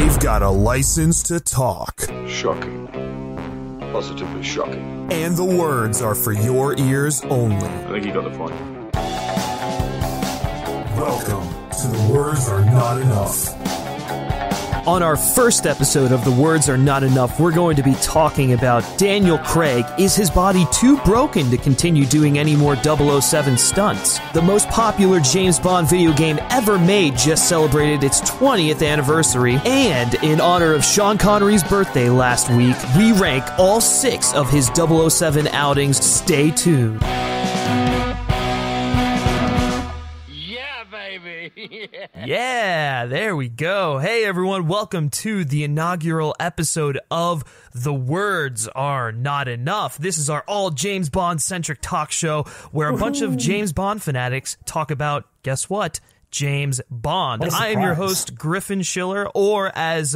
They've got a license to talk. Shocking. Positively shocking. And the words are for your ears only. I think you got the point. Welcome to The Words Are Not Enough. On our first episode of The Words Are Not Enough, we're going to be talking about Daniel Craig. Is his body too broken to continue doing any more 007 stunts? The most popular James Bond video game ever made just celebrated its 20th anniversary. And in honor of Sean Connery's birthday last week, we rank all 6 of his 007 outings. Stay tuned. Yeah, there we go. Hey everyone, welcome to the inaugural episode of The Words Are Not Enough. This is our all James Bond centric talk show where a bunch of James Bond fanatics talk about, guess what? James Bond. I am your host, Griffin Schiller, or as,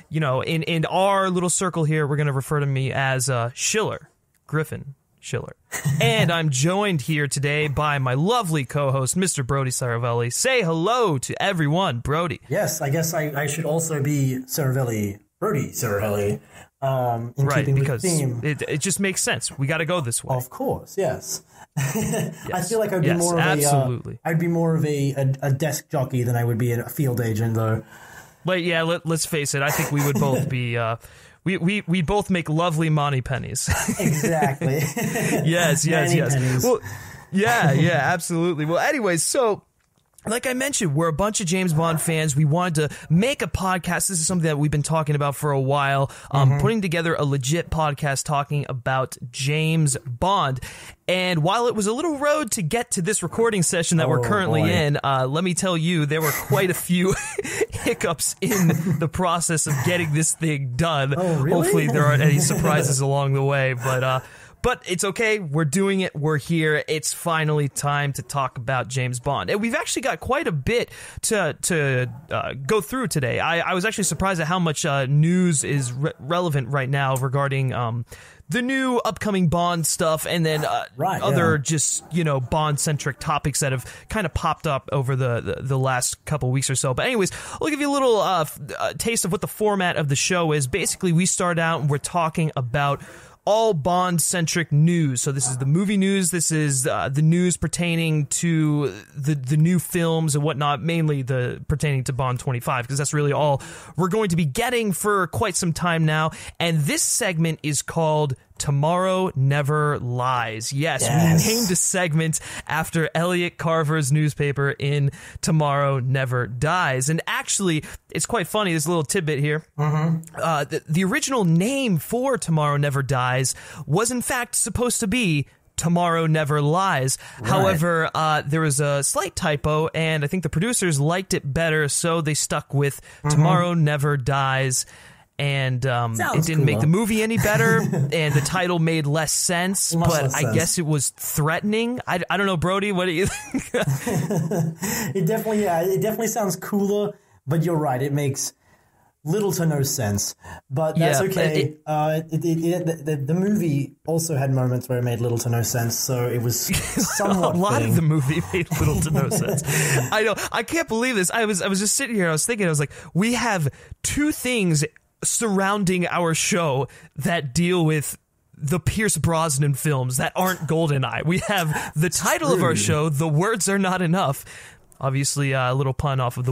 in our little circle here, we're going to refer to me as Schiller. Griffin Schiller. And I'm joined here today by my lovely co-host, Mr. Brody Saravelli. Say hello to everyone, Brody. Yes, I guess I should also be Saravelli, Brody Saravelli. Right, because it just makes sense. We got to go this way. Of course, yes. Yes. I feel like I'd be more of I'd be more of a desk jockey than I would be a field agent, though. But yeah, let's face it. I think we would both be. We both make lovely money pennies. Exactly. yes. Pennies. Well, yeah, absolutely. Well, anyways, so like I mentioned, we're a bunch of James Bond fans. We wanted to make a podcast. This is something that we've been talking about for a while. Putting together a legit podcast talking about James Bond. And while it was a little road to get to this recording session that we're currently in, let me tell you, there were quite a few hiccups in the process of getting this thing done. Oh, really? Hopefully there aren't any surprises along the way, but it's okay. We're doing it. We're here. It's finally time to talk about James Bond. And we've actually got quite a bit to go through today. I was actually surprised at how much news is relevant right now regarding the new upcoming Bond stuff, and then other just, Bond-centric topics that have kind of popped up over the last couple weeks or so. But anyways, I'll give you a little taste of what the format of the show is. Basically, we start out and we're talking about all Bond-centric news. So this is the movie news. This is the news pertaining to the new films and whatnot, mainly pertaining to Bond 25, because that's really all we're going to be getting for quite some time now. And this segment is called Tomorrow Never Lies. Yes, we named a segment after Elliot Carver's newspaper in Tomorrow Never Dies. And actually, it's quite funny, this little tidbit here. The original name for Tomorrow Never Dies was in fact supposed to be Tomorrow Never Lies. Right. However, there was a slight typo, and I think the producers liked it better, so they stuck with Tomorrow Never Dies. And it didn't make the movie any better, and the title made less sense, I guess it was threatening. I don't know, Brody, what do you think? It definitely sounds cooler, but you're right, it makes little to no sense. But that's okay. The movie also had moments where it made little to no sense, so it was somewhat a lot of the movie made little to no sense. I know. I can't believe this. I was just sitting here, I was thinking, I was like, we have two things surrounding our show that deal with the Pierce Brosnan films that aren't Goldeneye. We have the title of our show, The Words Are Not Enough. Obviously, a little pun off of The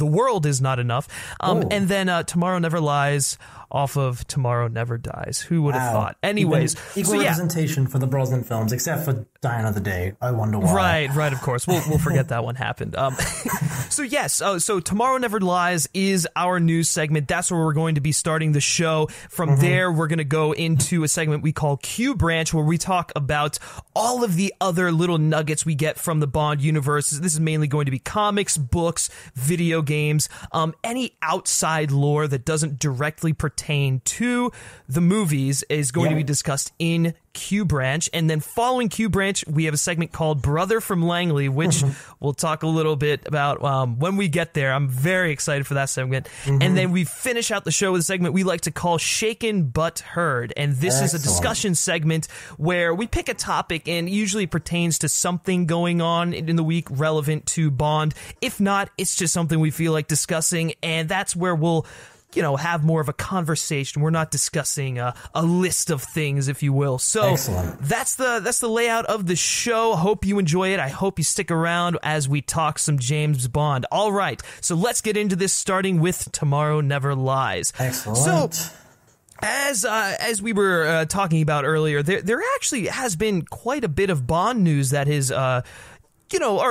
World Is Not Enough. And then Tomorrow Never Lies off of Tomorrow Never Dies. Who would have thought? Anyways. Equal representation for the Brosnan films, except for Die Another Day. I wonder why. Right, of course. We'll forget that one happened. So yes, so Tomorrow Never Lies is our news segment. That's where we're going to be starting the show. From there, we're going to go into a segment we call Q Branch, where we talk about all of the other little nuggets we get from the Bond universe. This is mainly going to be comics, books, video games, any outside lore that doesn't directly pertain to the movies is going to be discussed in Q Branch. And then following Q Branch, we have a segment called Brother from Langley, which we'll talk a little bit about when we get there. I'm very excited for that segment. And then we finish out the show with a segment we like to call Shaken But Heard. And this is a discussion segment where we pick a topic and usually pertains to something going on in the week relevant to Bond. If not, it's just something we feel like discussing, and that's where we'll have more of a conversation. We're not discussing a list of things, if you will. So excellent. That's the layout of the show. Hope you enjoy it. I hope you stick around as we talk some James Bond. All right, so let's get into this, starting with Tomorrow Never Lies. Excellent. So, as we were talking about earlier, there actually has been quite a bit of Bond news that is, or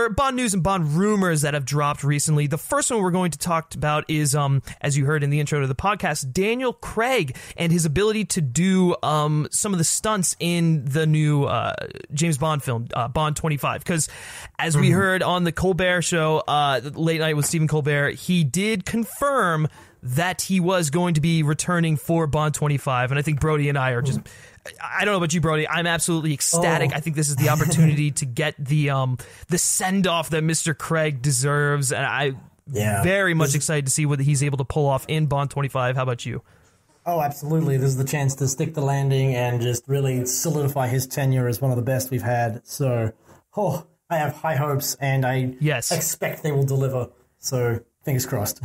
Bond news and Bond rumors that have dropped recently. The first one we're going to talk about is, as you heard in the intro to the podcast, Daniel Craig and his ability to do some of the stunts in the new James Bond film, Bond 25. Because as we heard on the Colbert Show, Late Night with Stephen Colbert, he did confirm that he was going to be returning for Bond 25, and I think Brody and I are just... I don't know about you, Brody. I'm absolutely ecstatic. I think this is the opportunity to get the send-off that Mr. Craig deserves, and I'm very much excited to see what he's able to pull off in Bond 25. How about you? Oh, absolutely. This is the chance to stick the landing and just really solidify his tenure as one of the best we've had. So, I have high hopes, and I expect they will deliver. So... fingers crossed.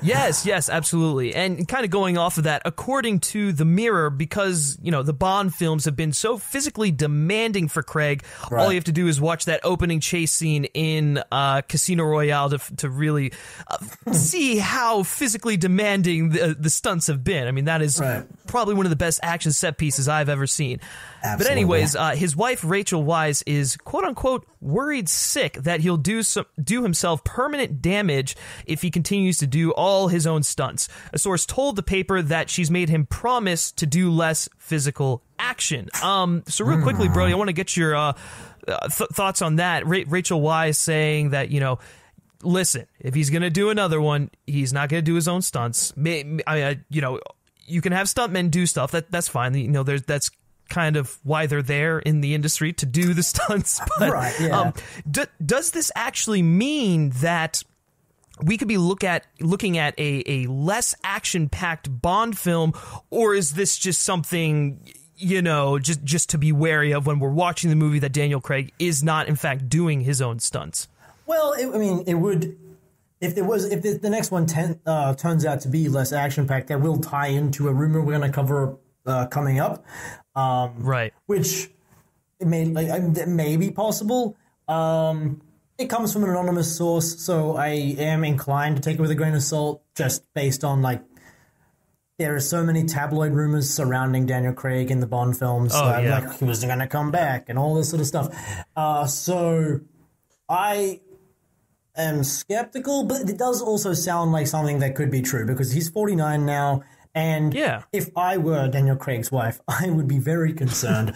Yes, absolutely. And kind of going off of that, according to The Mirror, because, the Bond films have been so physically demanding for Craig, all you have to do is watch that opening chase scene in Casino Royale to really see how physically demanding the stunts have been. I mean, that is probably one of the best action set pieces I've ever seen. Absolutely. But anyways, his wife, Rachel Weisz, is quote-unquote worried sick that he'll do himself permanent damage if he continues to do all his own stunts. A source told the paper that she's made him promise to do less physical action. So real quickly, Brody, I want to get your thoughts on that. Rachel Weisz saying that, listen, if he's going to do another one, he's not going to do his own stunts. You can have stuntmen do stuff. That's fine. That's kind of why they're there in the industry, to do the stunts. But does this actually mean that we could be looking at a less action-packed Bond film, or is this just something, just to be wary of when we're watching the movie, that Daniel Craig is not, in fact, doing his own stunts? Well, it would... If the next one turns out to be less action-packed, that will tie into a rumor we're going to cover coming up. Which may be possible. It comes from an anonymous source, so I am inclined to take it with a grain of salt, just based on, there are so many tabloid rumors surrounding Daniel Craig in the Bond films. Like he was going to come back and all this sort of stuff. So I am skeptical, but it does also sound like something that could be true, because he's 49 now. And if I were Daniel Craig's wife, I would be very concerned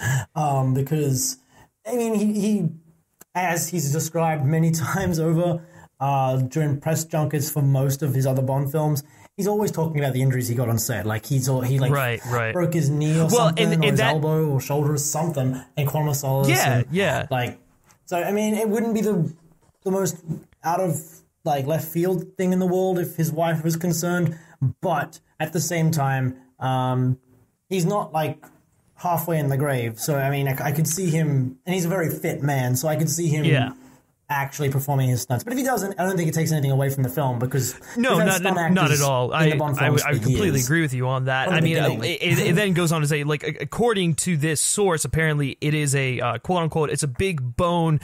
because, he as he's described many times over during press junkets for most of his other Bond films, he's always talking about the injuries he got on set. Like he broke his knee or something, or his elbow or shoulder or something in Quantum of Solace. So it wouldn't be the most out of left field thing in the world if his wife was concerned, but at the same time, he's not halfway in the grave. So I could see him, and he's a very fit man, so I could see him actually performing his stunts. But if he doesn't, I don't think it takes anything away from the film, because not at all. I completely agree with you on that. It then goes on to say, according to this source, apparently it is a quote unquote, it's a big bone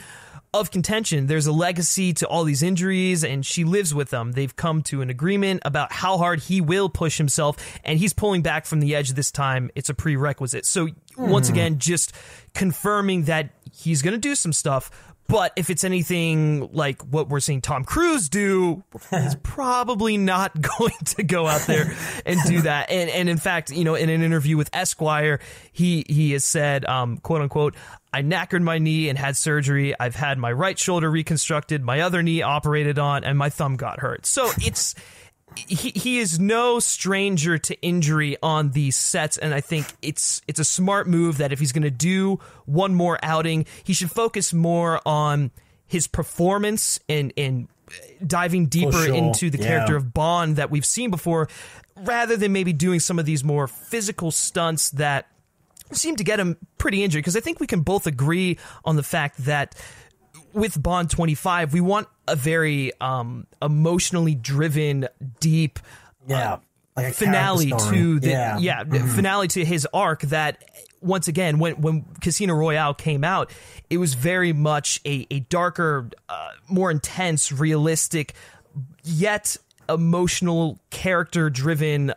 of contention. There's a legacy to all these injuries, and she lives with them. They've come to an agreement about how hard he will push himself, and he's pulling back from the edge this time. It's a prerequisite. So once again, just confirming that he's going to do some stuff, but if it's anything like what we're seeing Tom Cruise do, he's probably not going to go out there and do that. And in fact, in an interview with Esquire, he has said, quote unquote, I knackered my knee and had surgery. I've had my right shoulder reconstructed, my other knee operated on, and my thumb got hurt. So it's he is no stranger to injury on these sets, and I think it's a smart move that if he's going to do one more outing, he should focus more on his performance and diving deeper into the character of Bond that we've seen before, rather than maybe doing some of these more physical stunts that seem to get him pretty injured. Because I think we can both agree on the fact that with Bond 25, we want a very emotionally driven, deep, like a finale to the finale to his arc. That once again, when Casino Royale came out, it was very much a darker, more intense, realistic, yet emotional, character-driven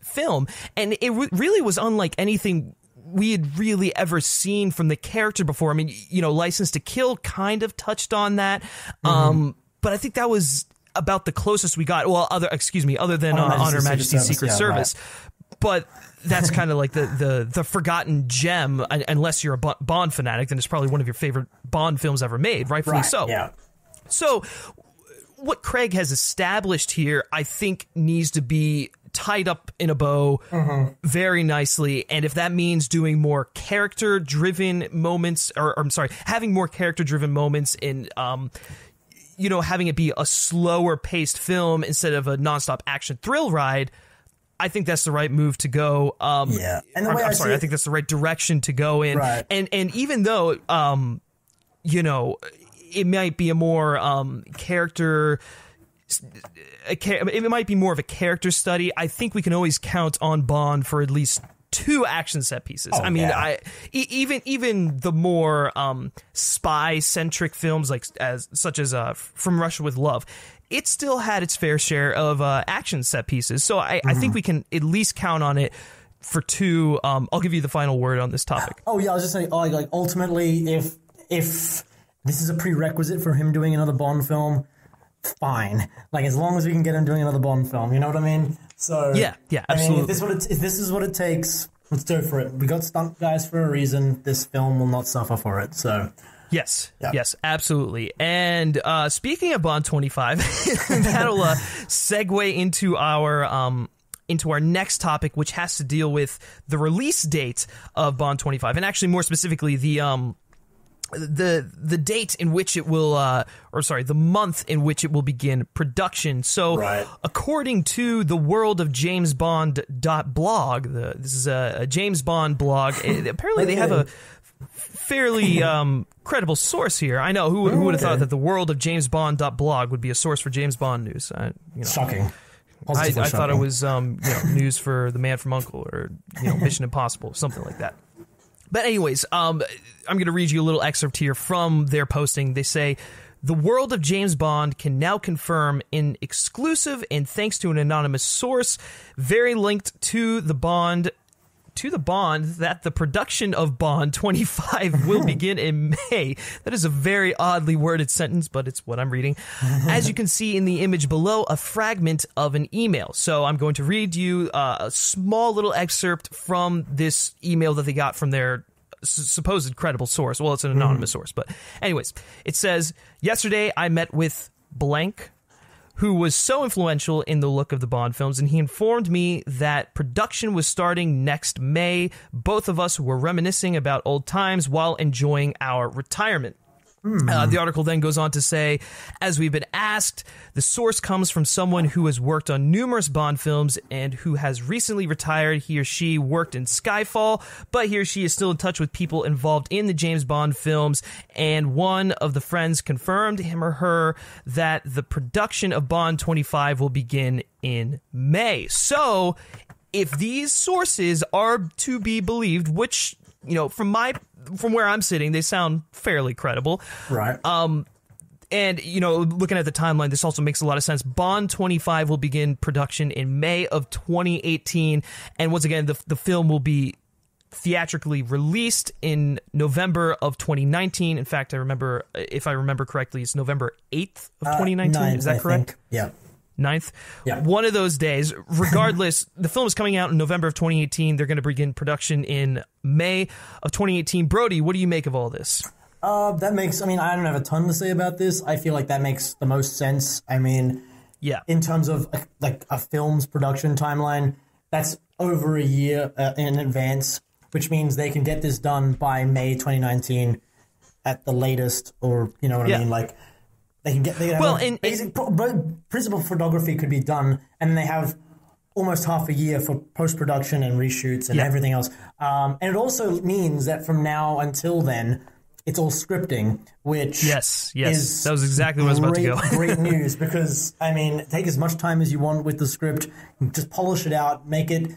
film, and it really was unlike anything we had really ever seen from the character before. I mean, License to Kill kind of touched on that, but I think that was about the closest we got. Well, other than On Her Majesty's Secret Service. Right. But that's kind of like the forgotten gem. Unless you're a Bond fanatic, then it's probably one of your favorite Bond films ever made, rightfully so. Yeah. So what Craig has established here, I think, needs to be tied up in a bow very nicely. And if that means doing more character-driven moments, or I'm sorry, having more character-driven moments in, having it be a slower-paced film instead of a nonstop action thrill ride, I think that's the right move to go. And the way I think that's the right direction to go in. Right. And even though, it might be a more character. It might be more of a character study. I think we can always count on Bond for at least 2 action set pieces. Even the more spy-centric films such as From Russia with Love, it still had its fair share of action set pieces. So I think we can at least count on it for 2. I'll give you the final word on this topic. I was just saying, ultimately, if this is a prerequisite for him doing another Bond film, fine. As long as we can get him doing another Bond film, you know what I mean? So yeah, absolutely. If this is what it takes, let's go for it. We got stunt guys for a reason. This film will not suffer for it. So yes, absolutely. And speaking of Bond 25, that'll segue into our next topic, which has to deal with the release date of Bond 25, and actually more specifically the date in which it will, the month in which it will begin production. So, according to the World of James Bond.blog, this is a James Bond blog. Apparently, they have a fairly credible source here. I know who would have thought that the World of James Bond.blog would be a source for James Bond news. Shocking. I thought it was news for The Man from U.N.C.L.E. or Mission Impossible, something like that. But anyways, I'm going to read you a little excerpt here from their posting. They say, "The World of James Bond can now confirm in exclusive and thanks to an anonymous source, very linked to the Bond, that the production of Bond 25 will begin in May." That is a very oddly worded sentence, but it's what I'm reading. As you can see in the image below, a fragment of an email. So I'm going to read you a small little excerpt from this email that they got from their supposed credible source. Well, it's an anonymous source, but anyways, it says, "Yesterday I met with blank, who was so influential in the look of the Bond films, and he informed me that production was starting next May. Both of us were reminiscing about old times while enjoying our retirement." The article then goes on to say, "As we've been asked, the source comes from someone who has worked on numerous Bond films and who has recently retired. He or she worked in Skyfall, but he or she is still in touch with people involved in the James Bond films, and one of the friends confirmed him or her that the production of Bond 25 will begin in May." So, if these sources are to be believed, which, from where I'm sitting, they sound fairly credible. Right. And, looking at the timeline, this also makes a lot of sense. Bond 25 will begin production in May of 2018. And once again, the film will be theatrically released in November of 2019. In fact, if I remember correctly, it's November 8th of 2019. 9th, is that correct? Yeah. 9th? Yeah. One of those days. Regardless, the film is coming out in November of 2018. They're going to begin production in May of 2018. Brody, what do you make of all this? I don't have a ton to say about this. I feel like that makes the most sense. In terms of a film's production timeline, that's over a year in advance, which means they can get this done by May 2019 at the latest, or I mean? Basic principal photography could be done, and they have almost half a year for post-production and reshoots and everything else. And it also means that from now until then, it's all scripting, which yes, is that was exactly what I was about to go. Great news, because I mean, take as much time as you want with the script, just polish it out, make it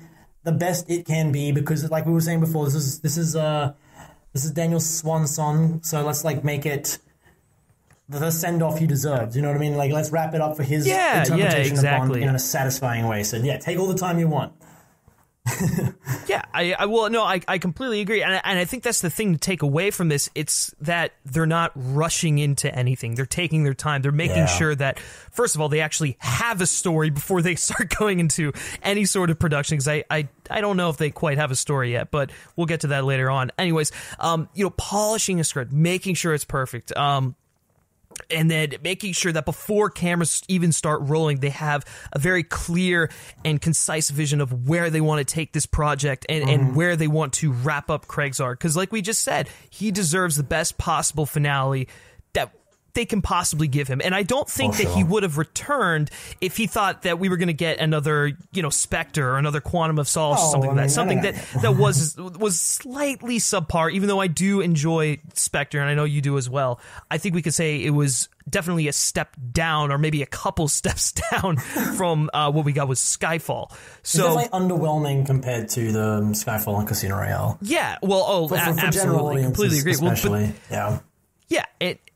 the best it can be. Because, like we were saying before, this is Daniel's swan song, so let's like make it the send off he deserves. You know what I mean? Like, let's wrap it up for his interpretation of Bond in a satisfying way. So yeah, take all the time you want. Yeah, I completely agree, and I think that's the thing to take away from this. It's that they're not rushing into anything. They're taking their time. They're making sure that, first of all, they actually have a story before they start going into any sort of production. Because I don't know if they quite have a story yet, but we'll get to that later on. Anyways, polishing a script, making sure it's perfect. And then making sure that before cameras even start rolling, they have a very clear and concise vision of where they want to take this project and where they want to wrap up Craig's arc. Because like we just said, he deserves the best possible finale that they can possibly give him. And I don't think that he would have returned if he thought that we were going to get another, Spectre or another Quantum of Solace or something like that. Something that was slightly subpar, even though I do enjoy Spectre, and I know you do as well. I think we could say it was definitely a step down, or maybe a couple steps down from what we got with Skyfall. So it's definitely underwhelming compared to the Skyfall and Casino Royale. Yeah, well, absolutely, completely agree. Especially, yeah,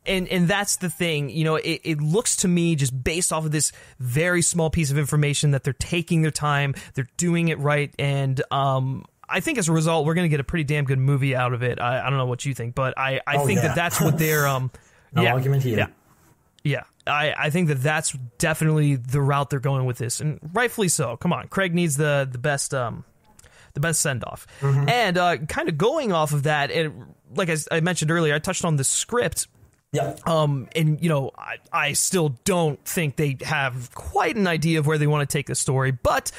and that's the thing, it looks to me, just based off of this very small piece of information, that they're taking their time, they're doing it right, and I think as a result, we're going to get a pretty damn good movie out of it. I don't know what you think, but I think that's what they're... no argument here. Yeah, I think that's definitely the route they're going with this, and rightfully so. Come on, Craig needs the best send-off. And kind of going off of that, like I mentioned earlier, I touched on the script. Yeah. And I still don't think they have quite an idea of where they want to take the story, but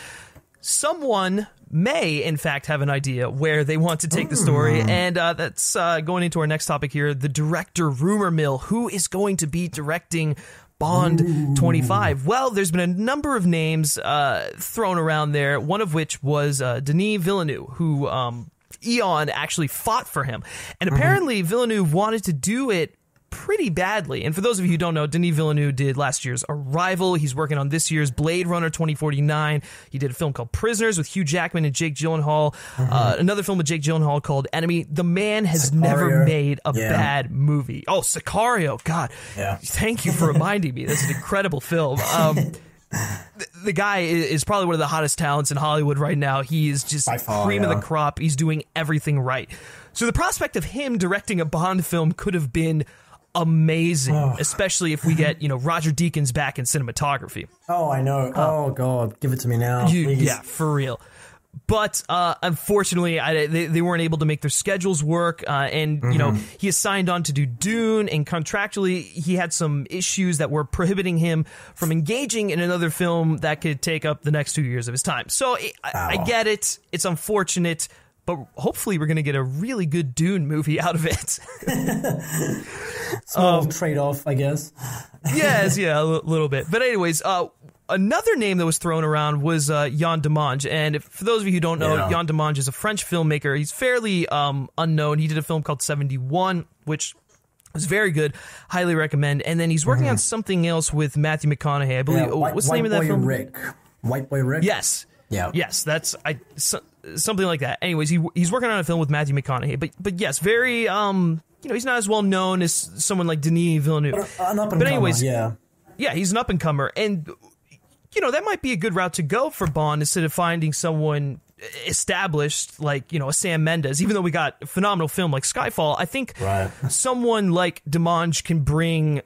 someone may in fact have an idea where they want to take the story, and that's going into our next topic here, the director rumor mill. Who is going to be directing Bond 25? Well, there's been a number of names thrown around there, one of which was Denis Villeneuve, who Eon actually fought for him, and apparently Villeneuve wanted to do it pretty badly. And for those of you who don't know, Denis Villeneuve did last year's Arrival. He's working on this year's Blade Runner 2049. He did a film called Prisoners with Hugh Jackman and Jake Gyllenhaal. Another film with Jake Gyllenhaal called Enemy. The man has never made a bad movie. Oh, Sicario. God. Yeah. Thank you for reminding me. That's an incredible film. The guy is probably one of the hottest talents in Hollywood right now. He is just cream of the crop. He's doing everything right. So the prospect of him directing a Bond film could have been amazing, especially if we get, Roger Deakins back in cinematography. Oh, I know. Oh, God. Give it to me now. Yeah, for real. But unfortunately, they weren't able to make their schedules work, and he is signed on to do Dune, and contractually he had some issues that were prohibiting him from engaging in another film that could take up the next 2 years of his time. So I get it. It's unfortunate, but hopefully we're going to get a really good Dune movie out of it. Small trade-off, I guess. Yes, a little bit. But anyways, another name that was thrown around was Yann Demange. And for those of you who don't know, Yann Demange is a French filmmaker. He's fairly unknown. He did a film called 71, which was very good. Highly recommend. And then he's working on something else with Matthew McConaughey. I believe. What's the name of that film? White Boy Rick? Yes. Yeah. Yes, that's something like that. Anyways, he's working on a film with Matthew McConaughey. But yes, very... he's not as well known as someone like Denis Villeneuve. But anyways, yeah, he's an up-and-comer. And, that might be a good route to go for Bond instead of finding someone established like, a Sam Mendes. Even though we got a phenomenal film like Skyfall, I think someone like Demange can bring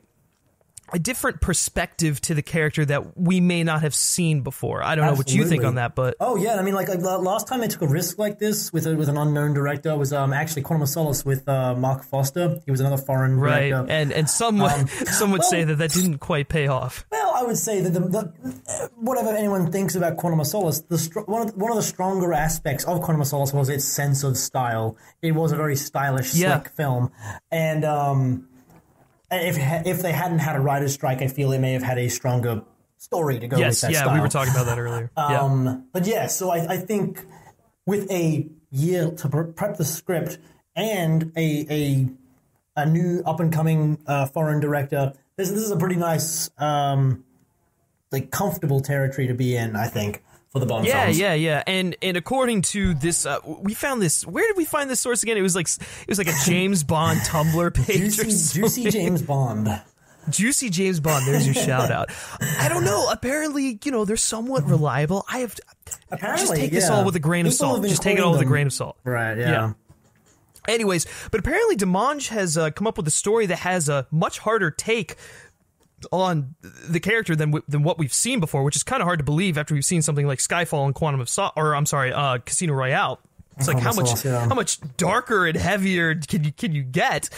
a different perspective to the character that we may not have seen before. I don't know what you think on that, but... Oh, yeah. I mean, like last time they took a risk like this with an unknown director was actually Quantum of Solace with Mark Foster. He was another foreign director. And some would say that didn't quite pay off. Well, I would say that whatever anyone thinks about Quantum of Solace, one of the stronger aspects of Quantum of Solace was its sense of style. It was a very stylish, slick film. And... If they hadn't had a writer's strike, I feel they may have had a stronger story to go with that style. We were talking about that earlier. But so I think with a year to prep the script and a a new up-and-coming foreign director. This is a pretty nice, like, comfortable territory to be in, I think, for the Bond films. Yeah. And according to this, we found this. Where did we find this source again? It was like a James Bond Tumblr page. Juicy James Bond. Juicy James Bond. There's your shout out. I don't know. Apparently, they're somewhat reliable. Apparently, just take this all with a grain of salt. Just take it all with a grain of salt. Right. Yeah. Anyways, but apparently Demange has come up with a story that has a much harder take on the character than what we've seen before, which is kind of hard to believe after we've seen something like Skyfall and Casino Royale. It's like how much darker and heavier can you get?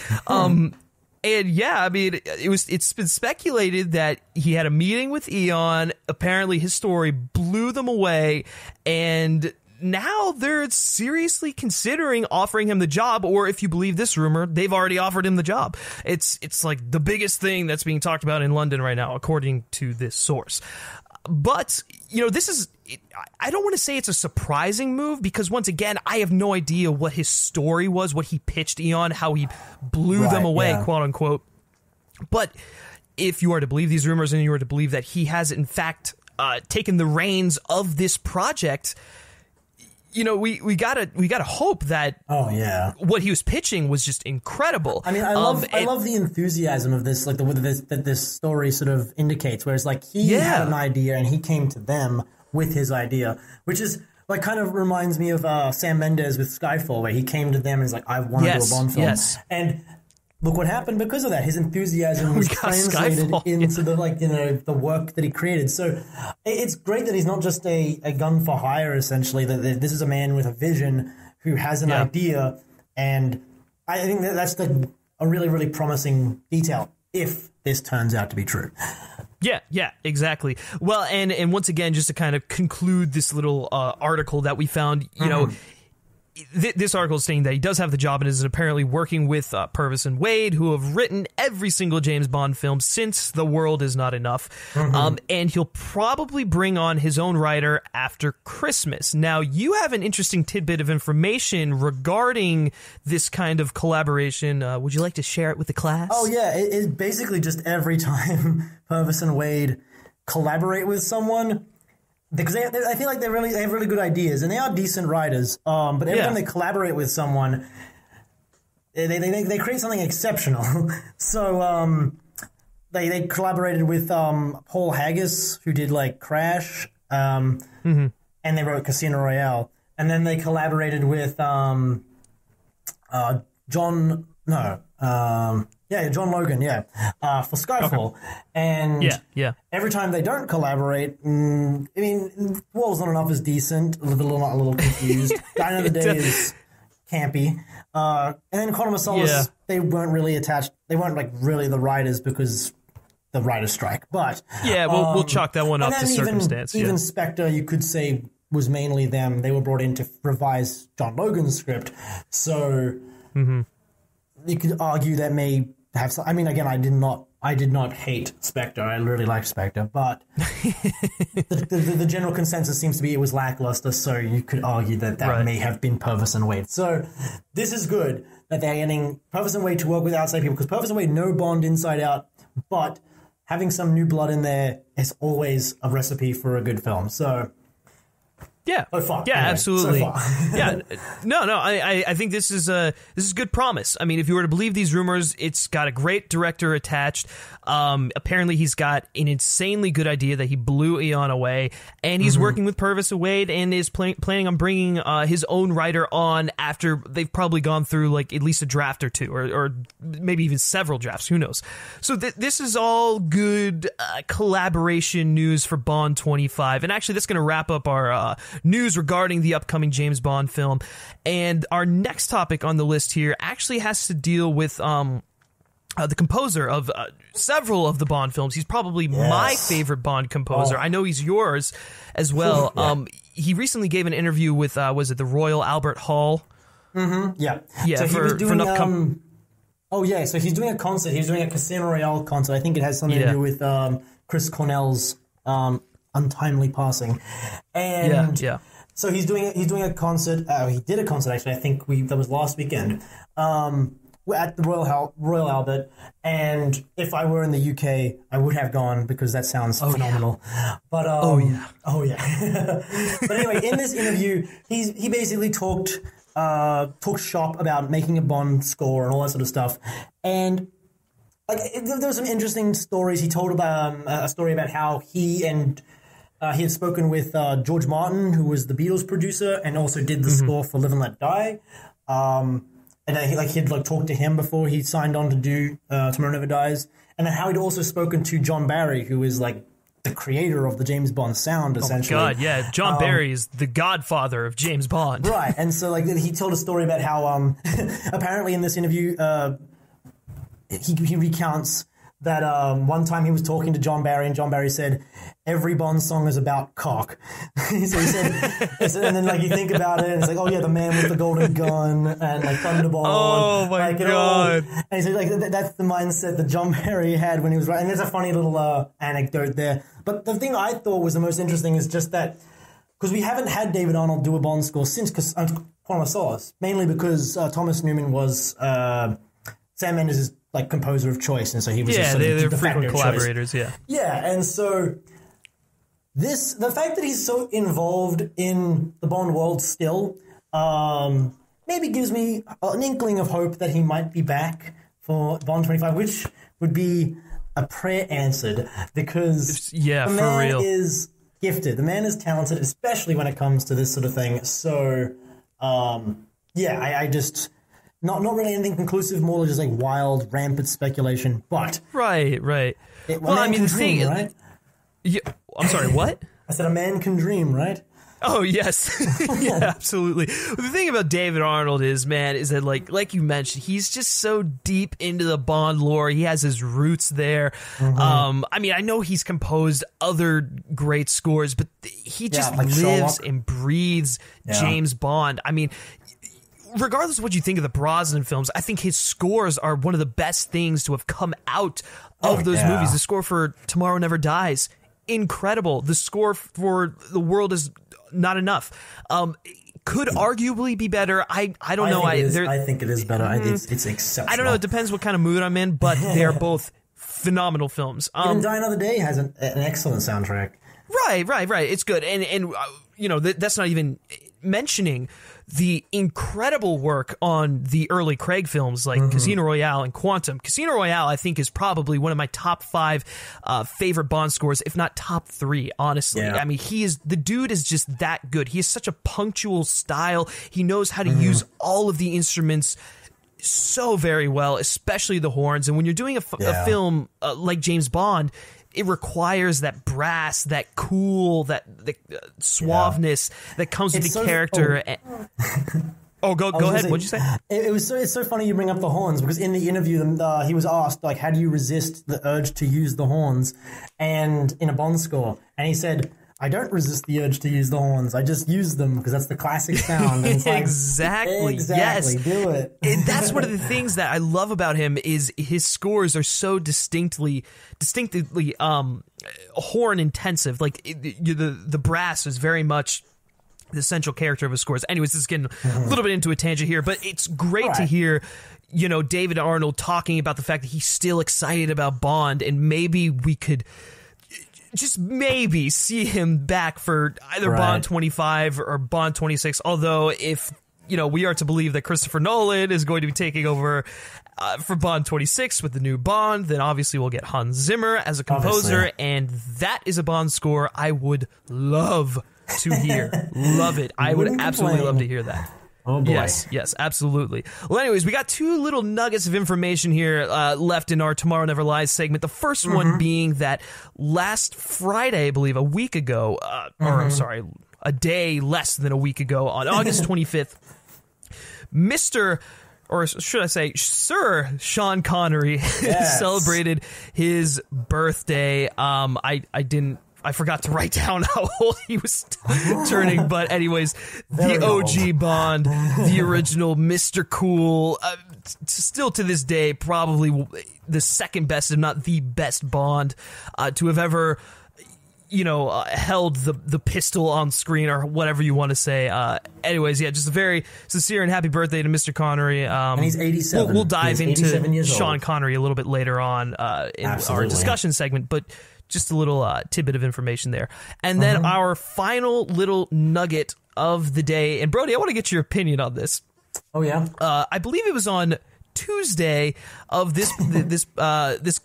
And yeah, I mean, it's been speculated that he had a meeting with Eon. Apparently, his story blew them away, and now they're seriously considering offering him the job. Or if you believe this rumor, they've already offered him the job. It's like the biggest thing that's being talked about in London right now, according to this source. But this is. I don't want to say it's a surprising move because, once again, I have no idea what his story was, what he pitched Eon, how he blew them away, quote unquote. But if you are to believe these rumors and you are to believe that he has, in fact, taken the reins of this project, we gotta hope that what he was pitching was just incredible. I mean, I love the enthusiasm of this, like that this story sort of indicates, whereas like he had an idea and he came to them with his idea, which is like kind of reminds me of Sam Mendes with Skyfall, where he came to them and was like, I want to do a Bond film. And look what happened because of that. His enthusiasm was translated into the work that he created. So it's great that he's not just a gun for hire, essentially, that this is a man with a vision who has an idea. And I think that's a really, really promising detail if this turns out to be true. Yeah, exactly. Well, and once again, just to kind of conclude this little article that we found, this article is saying that he does have the job and is apparently working with Purvis and Wade, who have written every single James Bond film since The World Is Not Enough. And he'll probably bring on his own writer after Christmas. Now, you have an interesting tidbit of information regarding this kind of collaboration. Would you like to share it with the class? Oh, yeah. It's basically just every time Purvis and Wade collaborate with someone, because I feel like they have really good ideas, and they are decent writers. But every time they collaborate with someone, they create something exceptional. So they collaborated with Paul Haggis, who did like Crash, and they wrote Casino Royale. And then they collaborated with John Logan, for Skyfall. And every time they don't collaborate, I mean, World's Not Enough is decent, a little confused. Die Another Day is campy. And then Quantum of Solace, they weren't really attached. They weren't like really the writers because the writers' strike. But we'll chalk that one up to circumstance. Even Spectre, you could say, was mainly them. They were brought in to revise John Logan's script. So you could argue that may have some. I mean, again, I did not hate Spectre. I really liked Spectre, but the general consensus seems to be it was lackluster. So you could argue that may have been Purvis and Wade. So this is good that they're getting Purvis and Wade to work with outside people, because Purvis and Wade know Bond inside out, but having some new blood in there is always a recipe for a good film. So. Yeah. So far. Yeah, anyway, absolutely. So far. Yeah. No. I think this is good promise. I mean, if you were to believe these rumors, it's got a great director attached. Apparently, he's got an insanely good idea that he blew Eon away, and he's working with Purvis and Wade, and is planning on bringing his own writer on after they've probably gone through like at least a draft or two, or maybe even several drafts. Who knows? So this is all good collaboration news for Bond 25, and actually, that's going to wrap up our news regarding the upcoming James Bond film. And our next topic on the list here actually has to deal with the composer of several of the Bond films. He's probably my favorite Bond composer. I know he's yours as well. He recently gave an interview with was it the Royal Albert Hall? Yeah. So he was doing so he's doing a concert. He's doing a Casino Royale concert. I think it has something to do with Chris Cornell's untimely passing, and so he's doing a concert. He did a concert actually. I think that was last weekend. What at the Royal Albert, and if I were in the UK, I would have gone because that sounds phenomenal. Yeah. But oh yeah. But anyway, in this interview, he basically talked shop about making a Bond score and all that sort of stuff, and there were some interesting stories. He told about a story about how he had spoken with George Martin, who was the Beatles producer and also did the score for Live and Let Die. And he'd talked to him before he signed on to do Tomorrow Never Dies. And then how he'd also spoken to John Barry, who is the creator of the James Bond sound, essentially. Oh my God, yeah. John Barry is the godfather of James Bond. Right. And so he told a story about how apparently in this interview he recounts that one time he was talking to John Barry, and John Barry said, every Bond song is about cock. So he said, and then you think about it, and it's oh yeah, the man with the golden gun, and Thunderball. Oh my God. And he said that's the mindset that John Barry had when he was writing. And there's a funny little anecdote there. But the thing I thought was the most interesting is just that, because we haven't had David Arnold do a Bond score since Quantum of Solace, mainly because Thomas Newman was Sam Mendes' composer of choice, and so he was they're frequent collaborators. Choice. Yeah, and so the fact that he's so involved in the Bond world still maybe gives me an inkling of hope that he might be back for Bond 25, which would be a prayer answered, because the man is gifted, the man is talented, especially when it comes to this sort of thing. So I just. Not really anything conclusive, more just wild, rampant speculation. But right. Right? I'm sorry, what? I said a man can dream, right? Oh yes, yeah, absolutely. The thing about David Arnold is that like you mentioned, he's just so deep into the Bond lore. He has his roots there. I know he's composed other great scores, but he just lives Sherlock. And breathes James Bond. Regardless of what you think of the Brosnan films, I think his scores are one of the best things to have come out of those movies. The score for Tomorrow Never Dies, incredible. The score for The World Is Not Enough could arguably be better. I don't know. I think it is better. It's exceptional. I don't know. It depends what kind of mood I'm in, but they're both phenomenal films. Even Die Another Day has an excellent soundtrack. Right. It's good, and that's not even mentioning the incredible work on the early Craig films like Casino Royale and Quantum. Casino Royale, I think, is probably one of my top 5 favorite Bond scores, if not top 3, honestly. Yeah. The dude is just that good. He has such a punctual style. He knows how to use all of the instruments so very well, especially the horns. And when you're doing a film like James Bond, it requires that brass, that cool, that suaveness that comes with the character. Go ahead. What'd you say? It's so funny you bring up the horns, because in the interview he was asked how do you resist the urge to use the horns, and in a Bond score, and he said, I don't resist the urge to use the horns. I just use them because that's the classic sound. And it's exactly. Yes. Do it. That's one of the things that I love about him is his scores are so distinctly horn intensive. The brass is very much the central character of his scores. Anyways, this is getting a little bit into a tangent here, but it's great to hear, David Arnold talking about the fact that he's still excited about Bond, and maybe we could just maybe see him back for either Bond 25 or Bond 26. Although if, we are to believe that Christopher Nolan is going to be taking over for Bond 26 with the new Bond, then obviously we'll get Hans Zimmer as a composer, and that is a Bond score I would love to hear. Love it. I would absolutely love to hear that. Oh boy. Yes, absolutely. Well, anyways, we got 2 little nuggets of information here left in our Tomorrow Never Lies segment. The first one being that last Friday, I believe, a week ago, a day less than a week ago, on August 25th, or should I say, Sir Sean Connery celebrated his birthday. I forgot to write down how old he was turning, but anyways, the OG Bond, the original Mr. Cool, still to this day, probably the second best, if not the best Bond to have ever, held the pistol on screen or whatever you want to say. Anyways, yeah, just a very sincere and happy birthday to Mr. Connery. And he's 87. We'll dive into Sean old. Connery a little bit later on in our discussion segment, but just a little tidbit of information there. And then our final little nugget of the day. And Brody, I want to get your opinion on this. Oh, yeah? I believe it was on Tuesday of this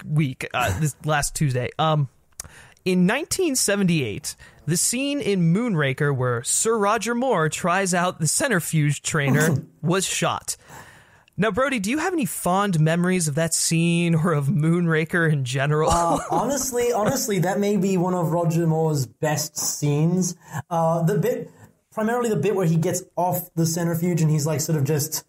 week, this last Tuesday. In 1978, the scene in Moonraker where Sir Roger Moore tries out the centrifuge trainer was shot. Now, Brody, do you have any fond memories of that scene or of Moonraker in general? Honestly, that may be one of Roger Moore's best scenes. Primarily the bit where he gets off the centrifuge and he's like sort of just,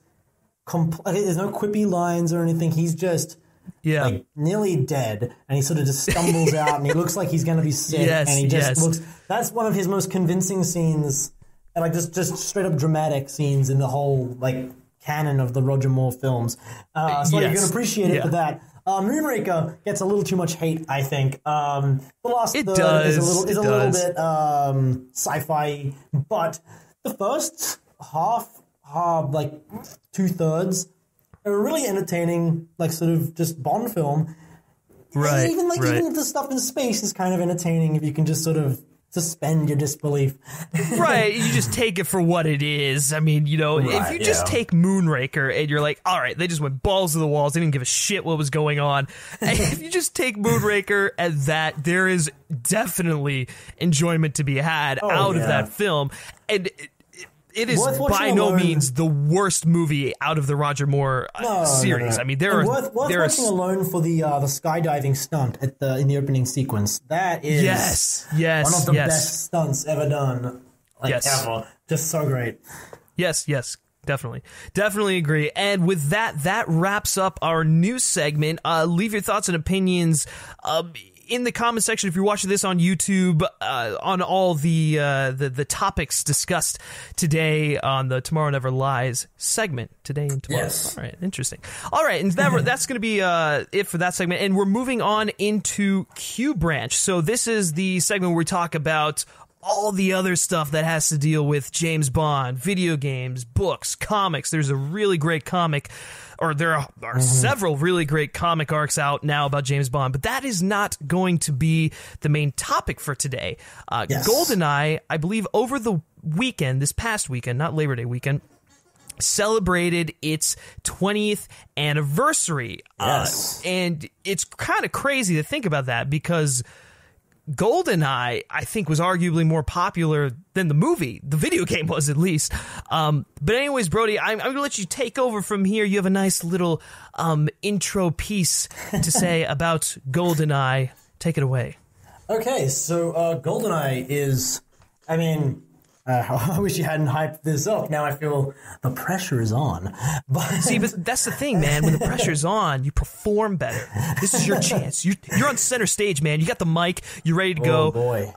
there's no quippy lines or anything. He's just like nearly dead, and he sort of just stumbles out, and he looks like he's going to be sick, and he just looks. That's one of his most convincing scenes, and like just straight up dramatic scenes in the whole like canon of the Roger Moore films. So you can appreciate it for that. Moonraker gets a little too much hate, I think. The last third is a little bit sci-fi, but the first half, like 2/3, a really entertaining, like sort of just Bond film. Right. Even the stuff in space is kind of entertaining if you can just sort of suspend your disbelief. Right, you just take it for what it is. I mean, if you just take Moonraker and you're like, all right, they just went balls to the walls, they didn't give a shit what was going on. And if you just take Moonraker at that, there is definitely enjoyment to be had out of that film. And it is by no means the worst movie out of the Roger Moore series. No. I mean, there are worth watching alone for the skydiving stunt in the opening sequence. That is one of the best stunts ever done. Ever. Just so great. Yes, definitely agree. And with that wraps up our news segment. Leave your thoughts and opinions in the comment section if you're watching this on YouTube, on all the topics discussed today on the Tomorrow Never Lies segment. Today and tomorrow. Yes. All right, interesting. All right, and that's going to be it for that segment. And we're moving on into Q Branch. So this is the segment where we talk about all the other stuff that has to deal with James Bond, video games, books, comics. There's a really great comic, or there are several really great comic arcs out now about James Bond, but that is not going to be the main topic for today. Goldeneye, I believe over the weekend, this past weekend, not Labor Day weekend, celebrated its 20th anniversary. And it's kind of crazy to think about that because Goldeneye, I think, was arguably more popular than the movie. The video game was, at least. But anyways, Brody, I'm going to let you take over from here. You have a nice little intro piece to say about Goldeneye. Take it away. Okay, so Goldeneye is, I wish you hadn't hyped this up. Now I feel the pressure is on. But that's the thing, man. When the pressure's on, you perform better. This is your chance. You're on center stage, man. You got the mic. You're ready to go. Oh, boy.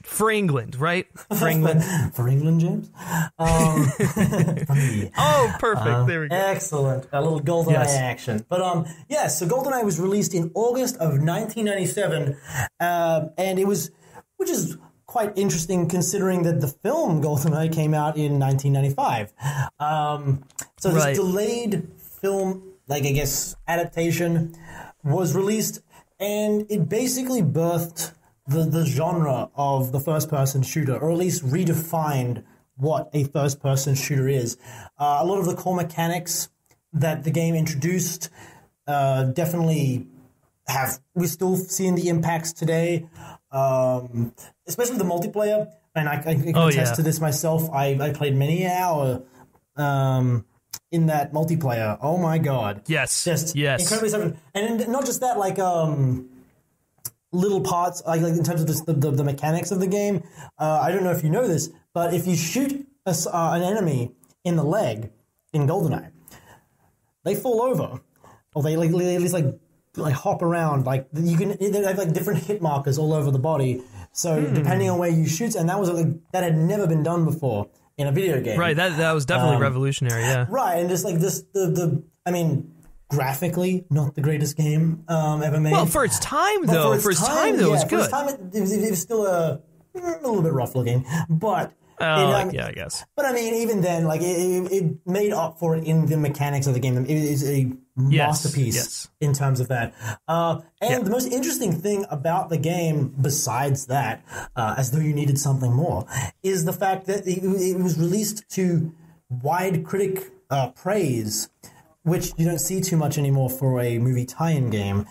For England, right? For England. For England, James? For me. Oh, perfect. There we go. Excellent. A little Goldeneye action. But, so Goldeneye was released in August of 1997, and it was, which is quite interesting considering that the film Goldeneye came out in 1995. So this delayed film, adaptation was released, and it basically birthed the genre of the first-person shooter, or at least redefined what a first-person shooter is. A lot of the core mechanics that the game introduced definitely we're still seeing the impacts today. Especially the multiplayer, and I can attest to this myself. I played many an hour in that multiplayer. Oh my god! Yes, just incredibly something. And not just that, little parts, in terms of the mechanics of the game. I don't know if you know this, but if you shoot an enemy in the leg in Goldeneye, they fall over, or they at least hop around. They have different hit markers all over the body. So depending on where you shoot, and that had never been done before in a video game. Right, that was definitely revolutionary. Yeah. Right, and just this graphically not the greatest game ever made. Well, for its time, though. For its time, it was good. For its time, it was still a little bit rough looking. But... I guess. But I mean, even then, like it made up for it in the mechanics of the game. It is a masterpiece in terms of that. The most interesting thing about the game, besides that, as though you needed something more, is the fact that it was released to wide critic praise, which you don't see too much anymore for a movie tie-in game.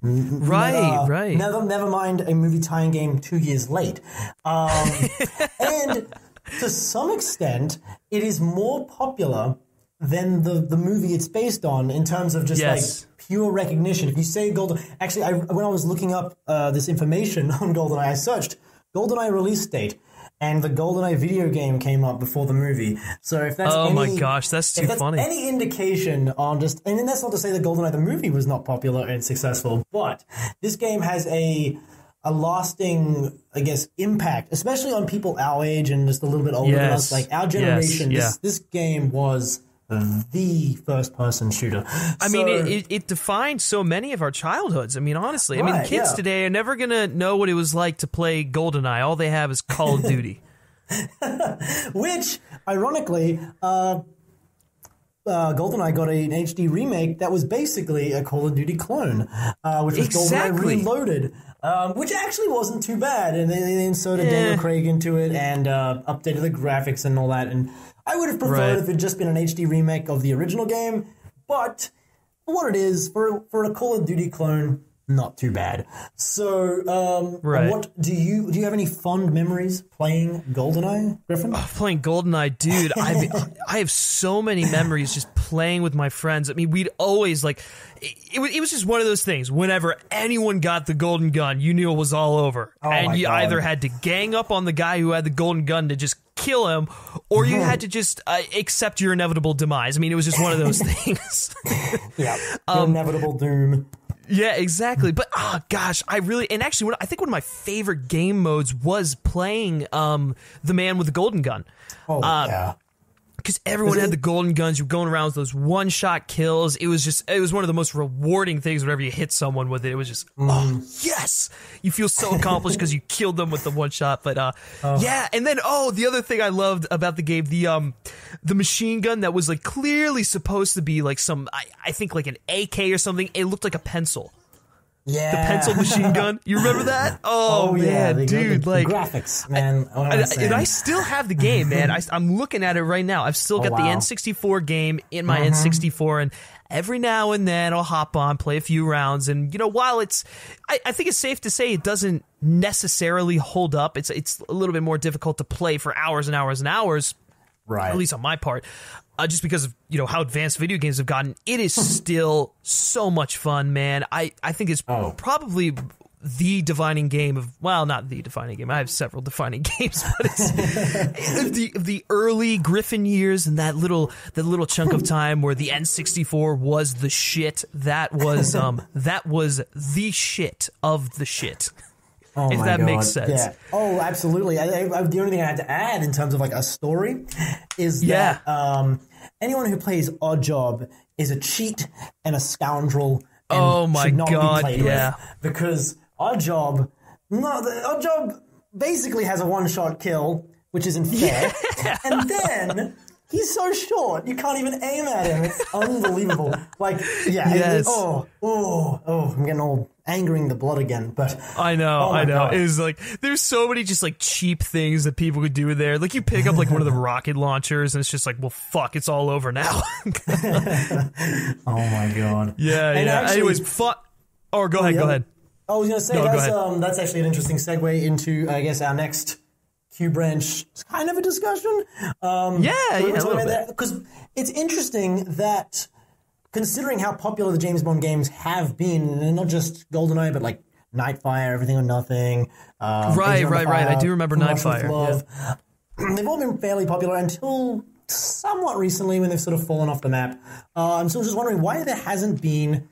Right. Never mind a movie tie-in game 2 years late. And to some extent, it is more popular than the movie it's based on in terms of just like pure recognition. If you say Goldeneye... Actually, when I was looking up this information on Goldeneye, I searched Goldeneye release date, and the Goldeneye video game came up before the movie. So if that's my gosh, that's too funny. Any indication on just... And that's not to say that Goldeneye the movie was not popular and successful, but this game has a lasting, I guess, impact, especially on people our age and just a little bit older than us. Like our generation, this game was the first-person shooter. I mean, it defined so many of our childhoods. I mean, honestly. I mean, kids today are never going to know what it was like to play Goldeneye. All they have is Call of Duty. Which, ironically... GoldenEye got an HD remake that was basically a Call of Duty clone, which was GoldenEye Reloaded, which actually wasn't too bad. And they inserted Daniel Craig into it and updated the graphics and all that. And I would have preferred if it had just been an HD remake of the original game, but for what it is, for a Call of Duty clone, not too bad. So, what do you have any fond memories playing GoldenEye, Griffin? Playing GoldenEye, dude, I have so many memories just playing with my friends. I mean, we'd always like it was just one of those things. Whenever anyone got the golden gun, you knew it was all over, and you either had to gang up on the guy who had the golden gun to just kill him, or you had to just accept your inevitable demise. I mean, it was just one of those things. Your inevitable doom. Yeah, exactly. But gosh, I think one of my favorite game modes was playing the man with the golden gun. Because everyone had the golden guns. You were going around with those one-shot kills. It was one of the most rewarding things whenever you hit someone with it. It was just, yes! You feel so accomplished because you killed them with the one-shot. But, yeah. And then, the other thing I loved about the game, the machine gun that was, like, clearly supposed to be, like, I think, like, an AK or something. It looked like a pencil. Yeah. The pencil machine gun. You remember that? Oh man, dude. The graphics, man. And I still have the game, man. I'm looking at it right now. I've still got the N64 game in my N64, and every now and then I'll hop on, play a few rounds, and, while I think it's safe to say it doesn't necessarily hold up. It's a little bit more difficult to play for hours and hours and hours. Right. At least on my part. Just because of how advanced video games have gotten, it is still so much fun, man. I think it's probably the defining game of, well, not the defining game. I have several defining games, but it's the early Griffin years and that little chunk of time where the N64 was the shit. That was the shit of the shit. If that makes sense. Yeah. Oh, absolutely. The only thing I had to add in terms of like a story is that anyone who plays Oddjob is a cheat and a scoundrel and should not be played with. Because Oddjob basically has a one-shot kill, which isn't fair. Yeah. And then he's so short, you can't even aim at him. It's unbelievable. Like, I'm getting all angering the blood again, but I know. God. It was like there's so many just like cheap things that people could do there. Like you pick up like one of the rocket launchers, and it's just like, well, fuck, it's all over now. Oh my god. Yeah. Actually, anyways, fuck. Or go ahead. I was gonna say that's actually an interesting segue into, I guess, our next Q branch kind of a discussion. Because it's interesting that, considering how popular the James Bond games have been, and not just GoldenEye, but like Nightfire, Everything or Nothing. Right. I do remember Nightfire. Yeah. They've all been fairly popular until somewhat recently when they've sort of fallen off the map. So I was just wondering why there hasn't been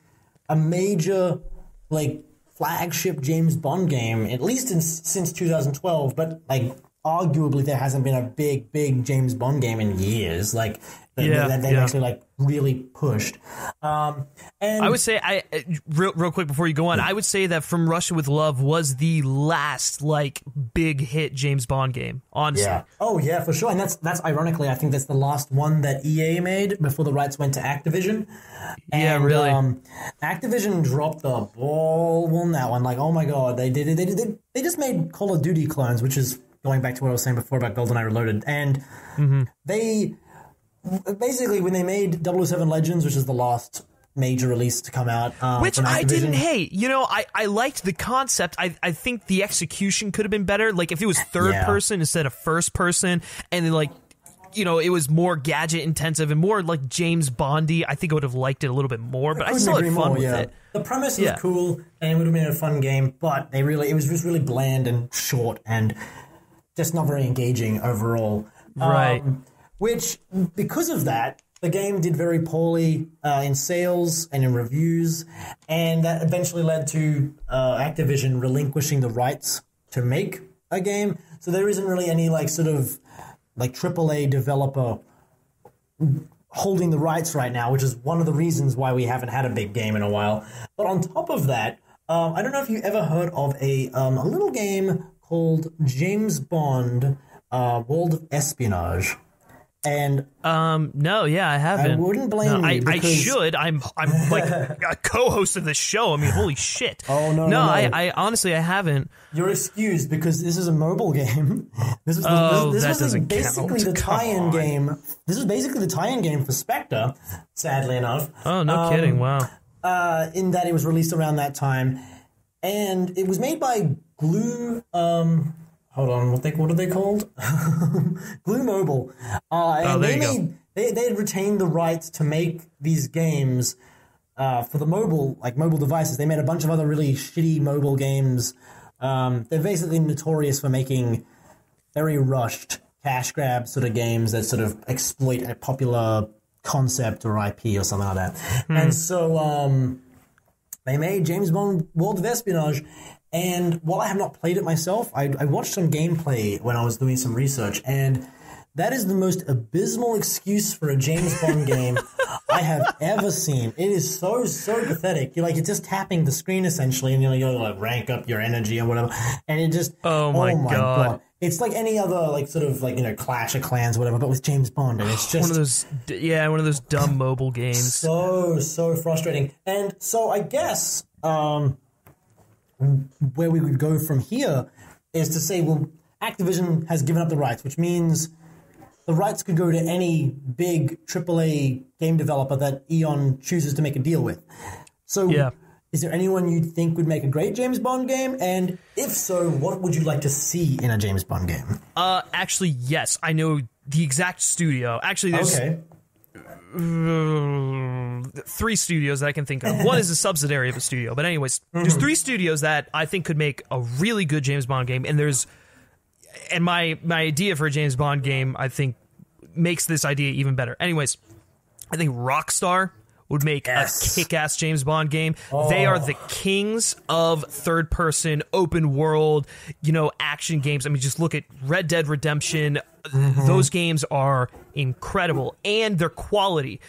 a major, like, flagship James Bond game, at least since 2012, but like arguably there hasn't been a big James Bond game in years. Like they've actually like really pushed. And I would say real quick before you go on, I would say that From Russia with Love was the last like big hit James Bond game. Honestly, yeah. Oh yeah, for sure. And that's ironically, I think that's the last one that EA made before the rights went to Activision. And, yeah, really. Activision dropped the ball on that one. Like, oh my god, they just made Call of Duty clones, which is going back to what I was saying before about GoldenEye Reloaded, and they basically, when they made 007 Legends, which is the last major release to come out, which I didn't hate. You know, I liked the concept. I think the execution could have been better. Like if it was third person instead of first person, and then like, you know, it was more gadget intensive and more like James Bondy. I think I would have liked it a little bit more, but I still had fun with it. The premise was cool, and it would have been a fun game, but it was just really bland and short and just not very engaging overall. Right. Which, because of that, the game did very poorly in sales and in reviews, and that eventually led to Activision relinquishing the rights to make a game. So there isn't really any like sort of like AAA developer holding the rights right now, which is one of the reasons why we haven't had a big game in a while. But on top of that, I don't know if you ever heard of a little game called James Bond World of Espionage. And no, I haven't. I wouldn't blame you. I should. I'm like a co-host of this show. I mean, holy shit. Oh no. I honestly I haven't. You're excused because this is a mobile game. This was basically the tie-in game. This was basically the tie-in game for Spectre. Sadly enough. Oh no, kidding! Wow. In that it was released around that time, and it was made by Glue. Hold on, what are they called? Glue Mobile. And they had retained the rights to make these games for the mobile devices. They made a bunch of other really shitty mobile games. They're basically notorious for making very rushed cash grab sort of games that sort of exploit a popular concept or IP or something like that. And so they made James Bond World of Espionage. And while I have not played it myself, I watched some gameplay when I was doing some research, and that is the most abysmal excuse for a James Bond game I have ever seen. It is so pathetic. You're just tapping the screen essentially, and you like rank up your energy or whatever, and it just oh my god. It's like any other Clash of Clans or whatever, but with James Bond, and it's just one of those dumb mobile games. So frustrating. And so I guess where we would go from here is to say, well, Activision has given up the rights, which means the rights could go to any big AAA game developer that Eon chooses to make a deal with. So is there anyone you think would make a great James Bond game? And if so, what would you like to see in a James Bond game? Actually, yes. I know the exact studio. Actually, there's... Okay. 3 studios that I can think of. One is a subsidiary of a studio, but anyways, there's 3 studios that I think could make a really good James Bond game, and my idea for a James Bond game I think makes this idea even better. Anyways, I think Rockstar would make a kick-ass James Bond game. They are the kings of third-person, open-world, action games. I mean, just look at Red Dead Redemption. Those games are incredible, and their quality.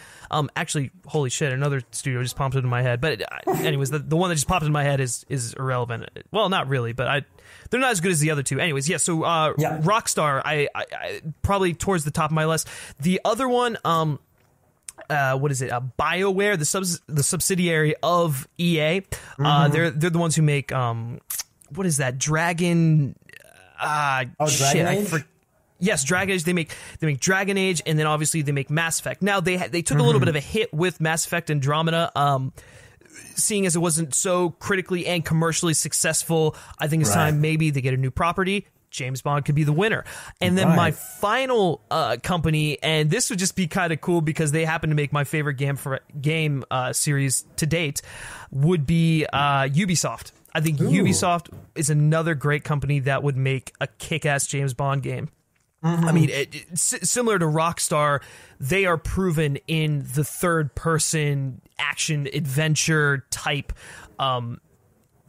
Actually, holy shit, another studio just popped into my head. But anyways, the one that just popped into my head is irrelevant. Well, not really, but they're not as good as the other 2. Anyways, so Rockstar, I probably towards the top of my list. The other one, what is it? BioWare, the subsidiary of EA. They're the ones who make what is that? Dragon. Dragon Age? Yes, Dragon Age. They make Dragon Age, and then obviously they make Mass Effect. Now they took a little bit of a hit with Mass Effect Andromeda, seeing as it wasn't so critically and commercially successful. I think it's time maybe they get a new property. James Bond could be the winner. And then my final company, and this would just be kind of cool because they happen to make my favorite game series to date, would be Ubisoft. I think Ubisoft is another great company that would make a kick-ass James Bond game. I mean, similar to Rockstar, they are proven in the third-person action adventure type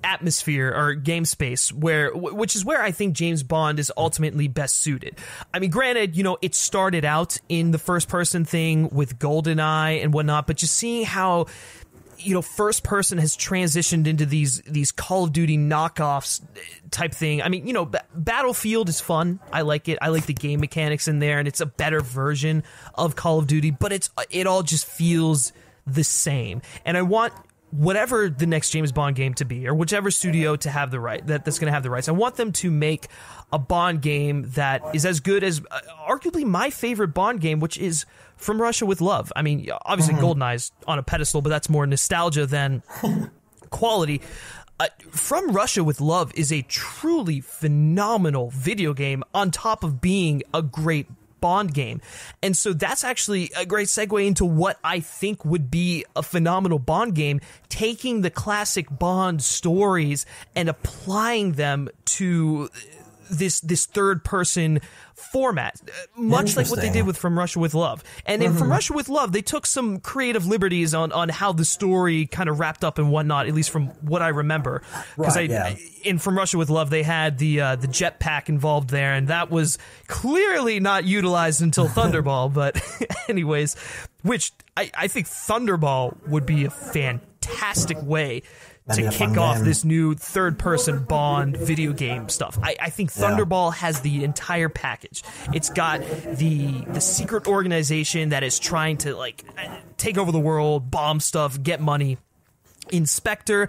atmosphere or game space which is where I think James Bond is ultimately best suited. I mean, granted, it started out in the first person thing with Goldeneye and whatnot, but just seeing how first person has transitioned into these Call of Duty knockoffs type thing. I mean, Battlefield is fun. I like it. I like the game mechanics in there, and it's a better version of Call of Duty, but it all just feels the same. And I want whatever the next James Bond game to be, or whichever studio to have that's going to have the rights. I want them to make a Bond game that is as good as arguably my favorite Bond game, which is From Russia with Love. I mean, obviously Goldeneye's on a pedestal, but that's more nostalgia than quality. From Russia with Love is a truly phenomenal video game on top of being a great Bond game. And so that's actually a great segue into what I think would be a phenomenal Bond game, taking the classic Bond stories and applying them to this third person format, much like what they did with From Russia with Love. And in From Russia with Love, they took some creative liberties on how the story kind of wrapped up and whatnot, at least from what I remember. Because in From Russia with Love, they had the jetpack involved there, and that was clearly not utilized until Thunderball. But anyways, which I think Thunderball would be a fantastic way to kick off this new third-person Bond video game stuff. I think Thunderball has the entire package. It's got the secret organization that is trying to take over the world, bomb stuff, get money. Inspector,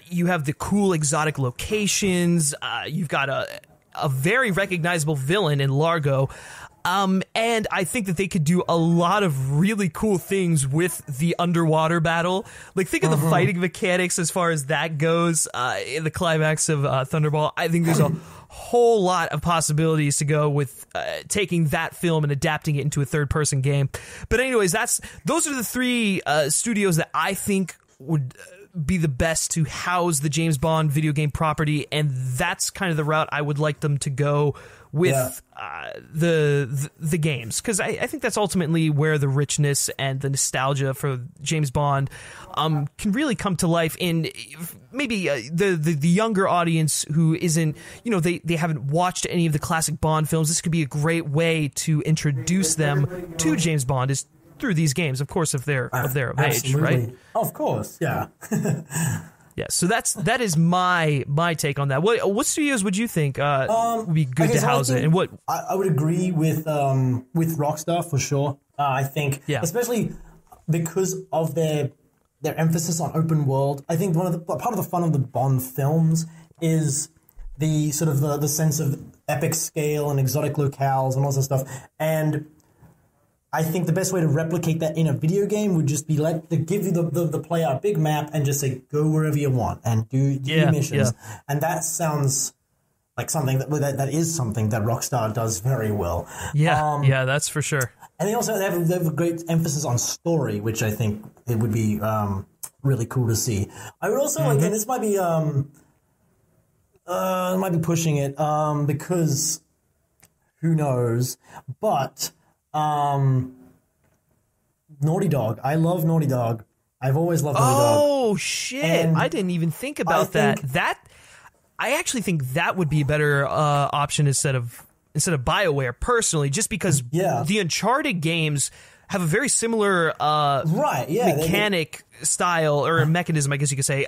you have the cool exotic locations. You've got a very recognizable villain in Largo. And I think that they could do a lot of really cool things with the underwater battle. Like, think of the fighting mechanics as far as that goes in the climax of Thunderball. I think there's a whole lot of possibilities to go with taking that film and adapting it into a third-person game. But anyways, those are the three studios that I think would be the best to house the James Bond video game property, and that's kind of the route I would like them to go with the games, because I think that's ultimately where the richness and the nostalgia for James Bond can really come to life in maybe the younger audience who isn't, they haven't watched any of the classic Bond films. This could be a great way to introduce them to James Bond is through these games, of course, if they're of age, right? Of course, yeah. Yeah, so that is my take on that. What studios would you think would be good to house it? And what I would agree with Rockstar for sure. I think, especially because of their emphasis on open world. I think part of the fun of the Bond films is the sort of the sense of epic scale and exotic locales and all that stuff. And I think the best way to replicate that in a video game would just be to give you the player a big map and just say, go wherever you want and do your missions. Yeah. And that sounds like something that is something that Rockstar does very well. Yeah, that's for sure. And they have a great emphasis on story, which I think it would be really cool to see. I would also and this might be pushing it because who knows, but. Naughty Dog. I love Naughty Dog. I've always loved Naughty Dog. Oh shit! And I didn't even think about that. I actually think that would be a better option instead of BioWare personally, just because the Uncharted games have a very similar mechanic style or mechanism, I guess you could say.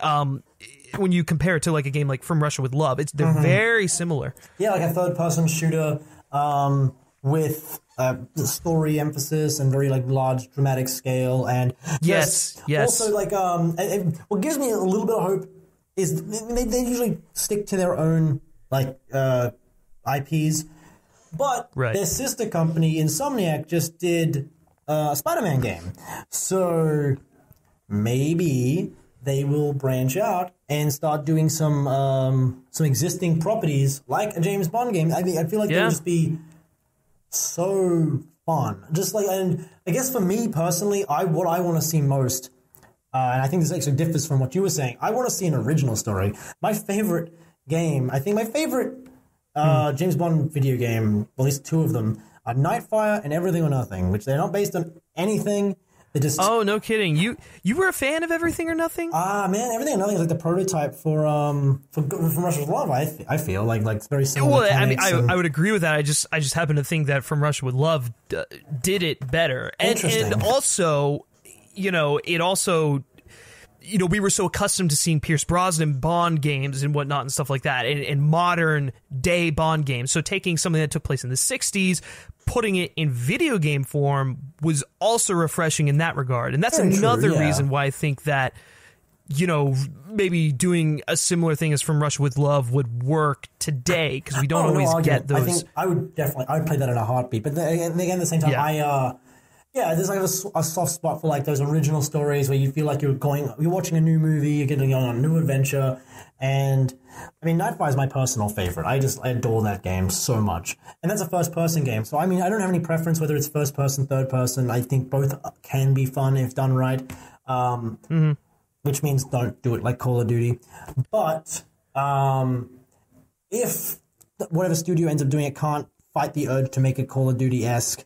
When you compare it to like a game like From Russia with Love, they're very similar. Yeah, like a third-person shooter with the story emphasis and very large dramatic scale, and yes. Also what gives me a little bit of hope is they usually stick to their own IPs, but their sister company Insomniac just did a Spider-Man game, so maybe they will branch out and start doing some existing properties like a James Bond game. I feel like they'll just be so fun. And I guess for me personally, what I want to see most, and I think this actually differs from what you were saying, I want to see an original story. My favorite game, James Bond video game, at least two of them, are Nightfire and Everything or Nothing, which they're not based on anything. Oh, no kidding. You were a fan of Everything or Nothing? Man, Everything or Nothing is like the prototype for From Russia with Love. I feel like it's very similar. Well, I mean, I would agree with that. I just happen to think that From Russia with Love did it better, and also, it also. We were so accustomed to seeing Pierce Brosnan Bond games and whatnot and stuff like that, and modern day Bond games. So taking something that took place in the 60s, putting it in video game form was also refreshing in that regard. And that's another reason why I think that, maybe doing a similar thing as From Russia with Love would work today, because we don't always get those. I think I would play that in a heartbeat. But again, at the same time, there's like a soft spot for like those original stories where you feel like you're watching a new movie, you're getting on a new adventure. And I mean, Nightfire is my personal favorite. I adore that game so much. And that's a first person game. So I mean, I don't have any preference whether it's first person, third person. I think both can be fun if done right. Which means don't do it like Call of Duty. But if whatever studio ends up doing it can't fight the urge to make it Call of Duty-esque,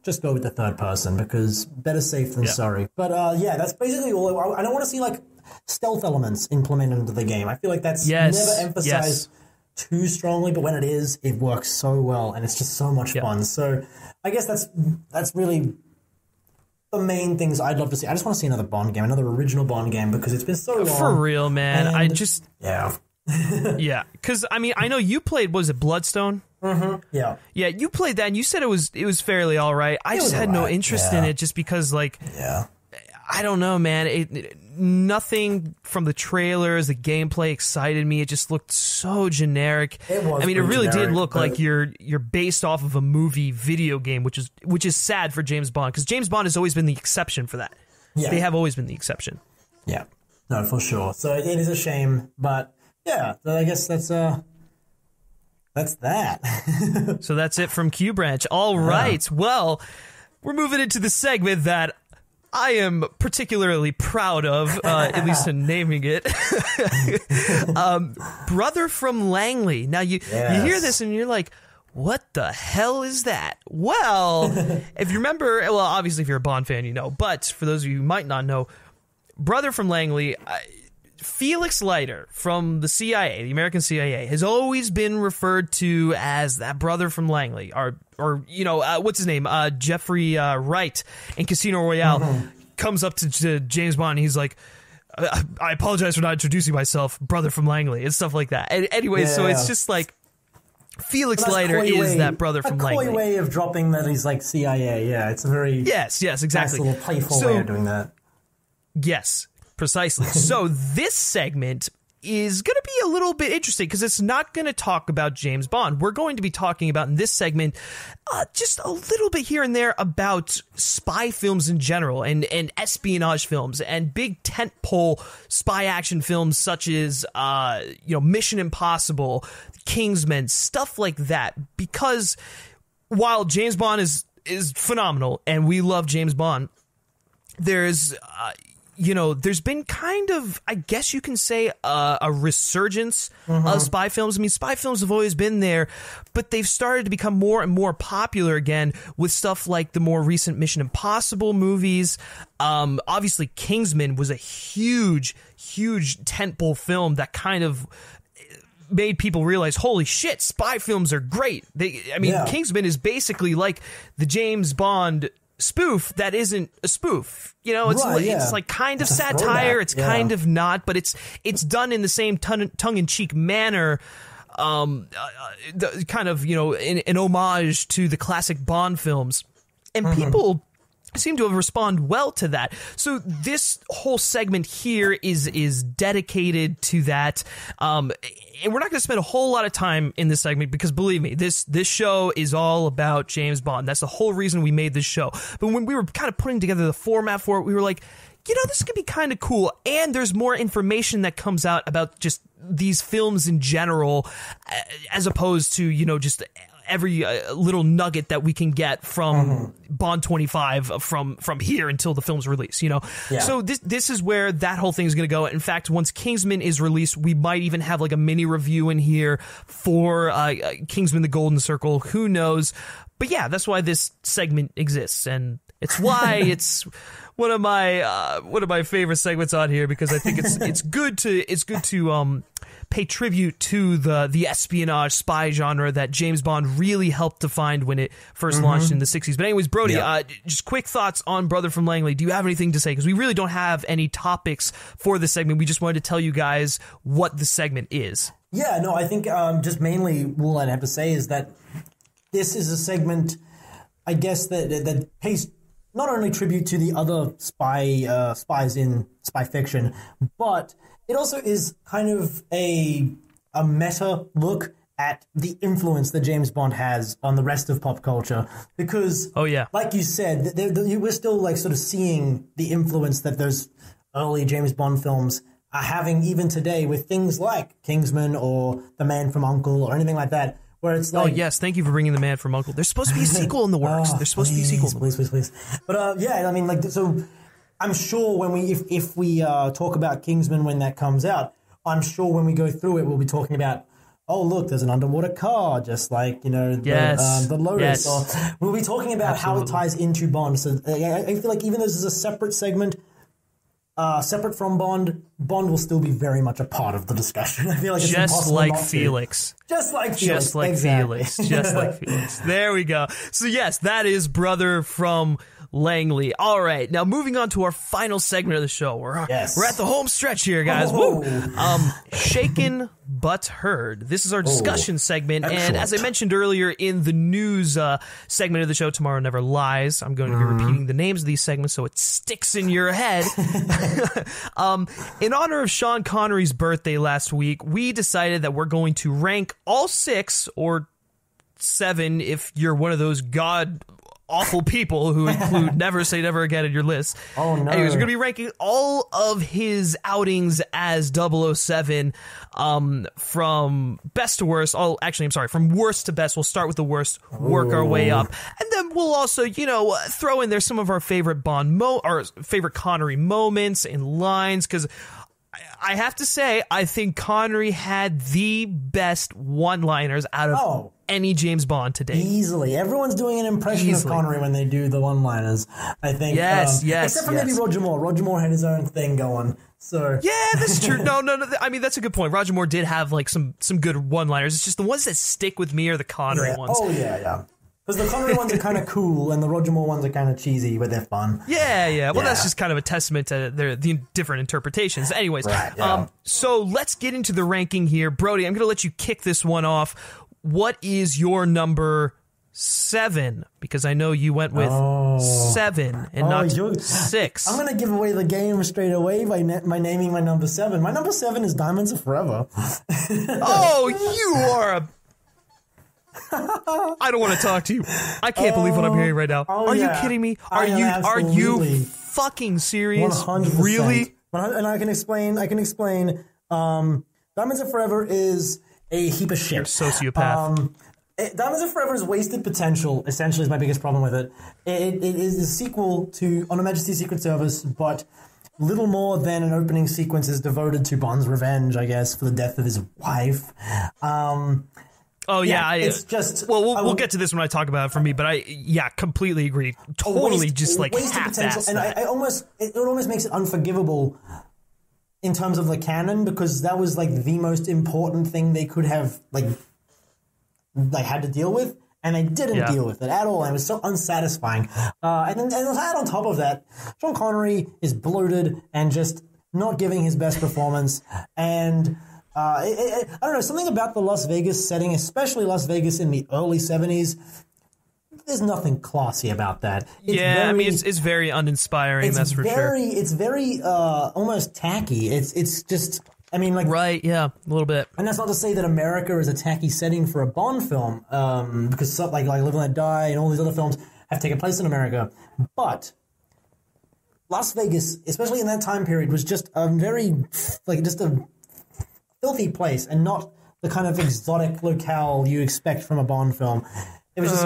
just go with the third person, because better safe than sorry. But that's basically all. I don't want to see like stealth elements implemented into the game. I feel like that's never emphasized too strongly, but when it is, it works so well, and it's just so much fun. So I guess that's really the main things I'd love to see. I just want to see another Bond game, another original Bond game, because it's been so long. For real, man. And I just yeah, because I mean, I know you played. Was it Bloodstone? Mm-hmm. Yeah, you played that, and you said it was fairly all right. I just had no interest in it, just because, like, I don't know, man. Nothing from the trailers, the gameplay excited me. It just looked so generic. It was. I mean, it really generic, did look like you're based off of a movie video game, which is sad for James Bond, because James Bond has always been the exception for that. Yeah. They have always been the exception. Yeah, no, for sure. So it is a shame, but yeah, I guess that's that. So that's it from Q Branch. All right. Well, we're moving into the segment that I am particularly proud of, at least in naming it. Brother from Langley. Now, you hear this and you're like, what the hell is that? Well, if you remember, well, obviously if you're a Bond fan, you know, but for those of you who might not know, Brother from Langley, Felix Leiter from the CIA, the American CIA, has always been referred to as that brother from Langley, or what's his name? Jeffrey Wright in Casino Royale comes up to James Bond and he's like, I apologize for not introducing myself, brother from Langley, and stuff like that. And anyway, so it's just like, Felix Leiter is that brother from Langley. A coy way of dropping that he's like CIA, it's a very yes, exactly. Nice little playful way of doing that. Yes. Precisely. So this segment is going to be a little bit interesting, because it's not going to talk about James Bond. We're going to be talking about, in this segment, just a little bit here and there about spy films in general, and espionage films, and big tentpole spy action films such as Mission Impossible, Kingsman, stuff like that. Because while James Bond is phenomenal, and we love James Bond, there's been kind of, I guess you can say, a resurgence of spy films. I mean, spy films have always been there, but they've started to become more and more popular again with stuff like the more recent Mission Impossible movies. Obviously, Kingsman was a huge tentpole film that kind of made people realize, holy shit, spy films are great. Kingsman is basically like the James Bond spoof that isn't a spoof. It's like kind of satire, it's kind of not, but it's done in the same tongue-in-cheek manner, kind of, an homage to the classic Bond films. And people seem to have responded well to that. So this whole segment here is dedicated to that. And we're not going to spend a whole lot of time in this segment, because believe me, this show is all about James Bond. That's the whole reason we made this show. But when we were kind of putting together the format for it, we were like, this could be kind of cool. And there's more information that comes out about just these films in general, as opposed to, just every little nugget that we can get from Bond 25 from here until the film's release, So this is where that whole thing is going to go. In fact, once Kingsman is released, we might even have like a mini review in here for Kingsman: The Golden Circle. Who knows? But yeah, that's why this segment exists, and it's why one of my favorite segments on here because I think it's good to pay tribute to the espionage spy genre that James Bond really helped define when it first launched in the 60s. But anyways, Brody, just quick thoughts on Brother from Langley. Do you have anything to say? Because we really don't have any topics for this segment. We just wanted to tell you guys what the segment is. Yeah, no, I think just mainly all I'd have to say is that this is a segment, I guess, that pays not only tribute to the other spies in spy fiction, but it also is kind of a meta look at the influence that James Bond has on the rest of pop culture. Because, like you said, we're still like sort of seeing the influence that those early James Bond films are having even today with things like Kingsman or The Man from U.N.C.L.E. or anything like that. Where it's like, oh yes, thank you for bringing The Man from U.N.C.L.E. There's supposed to be a sequel in the works. There's supposed to be a sequel. Please. But I mean, like, so I'm sure when if we talk about Kingsman when that comes out, I'm sure when we go through it, we'll be talking about, oh look, there's an underwater car, just like the Lotus. Yes. Or we'll be talking about how it ties into Bond. So I feel like even though this is a separate segment. Separate from Bond will still be very much a part of the discussion. I feel like it's impossible not to. Felix. Just like Felix. Just like exactly. Felix. Just like Felix. There we go. So yes, that is Brother from Langley. All right, now moving on to our final segment of the show. We're at the home stretch here, guys. Woo. Shaken but heard. This is our discussion segment, and as I mentioned earlier in the news segment of the show, Tomorrow Never Lies, I'm going to be repeating the names of these segments so it sticks in your head. In honor of Sean Connery's birthday last week, we decided that we're going to rank all 6 or 7 if you're one of those awful people who include Never Say Never Again in your list. Oh, no. Anyways, we're going to be ranking all of his outings as 007 from best to worst. From worst to best. We'll start with the worst, work our way up. And then we'll also, throw in there some of our favorite favorite Connery moments and lines, because I have to say, I think Connery had the best one-liners out of any James Bond to date. Easily. Everyone's doing an impression of Connery when they do the one-liners, I think. Yes. Except for maybe Roger Moore. Roger Moore had his own thing going. So yeah, that's true. No. I mean, that's a good point. Roger Moore did have like some good one-liners. It's just the ones that stick with me are the Connery ones. Oh, yeah. Because the Connery ones are kind of cool, and the Roger Moore ones are kind of cheesy, but they're fun. Yeah. Well, that's just kind of a testament to the different interpretations. Anyways, so let's get into the ranking here. Brody, I'm going to let you kick this one off. What is your number 7? Because I know you went with 7 and not 6. I'm going to give away the game straight away by naming my number 7. My number 7 is Diamonds Are Forever. Oh, you are a... I don't want to talk to you. I can't believe what I'm hearing right now. Are you kidding me? Are you fucking serious? 100%. Really? And I can explain. Diamonds Are Forever is a heap of shit. You're a sociopath. Diamonds Are Forever is wasted potential, essentially, is my biggest problem with it. It is a sequel to On Her Majesty's Secret Service, but little more than an opening sequence is devoted to Bond's revenge, I guess, for the death of his wife. It's just... Well, we'll get to this when I talk about it for me, but I completely agree. Totally just like half-assed and it almost makes it unforgivable in terms of the canon, because that was like the most important thing they could have like had to deal with, and they didn't deal with it at all, and it was so unsatisfying. And on top of that, Sean Connery is bloated and just not giving his best performance, and... I don't know, something about the Las Vegas setting, especially Las Vegas in the early 70s, there's nothing classy about that. It's very uninspiring, that's for sure. It's very almost tacky. It's just, I mean, like... Right, yeah, a little bit. And that's not to say that America is a tacky setting for a Bond film, because stuff like Live and Let Die and all these other films have taken place in America. But Las Vegas, especially in that time period, was just a very, just a filthy place, and not the kind of exotic locale you expect from a Bond film. It was just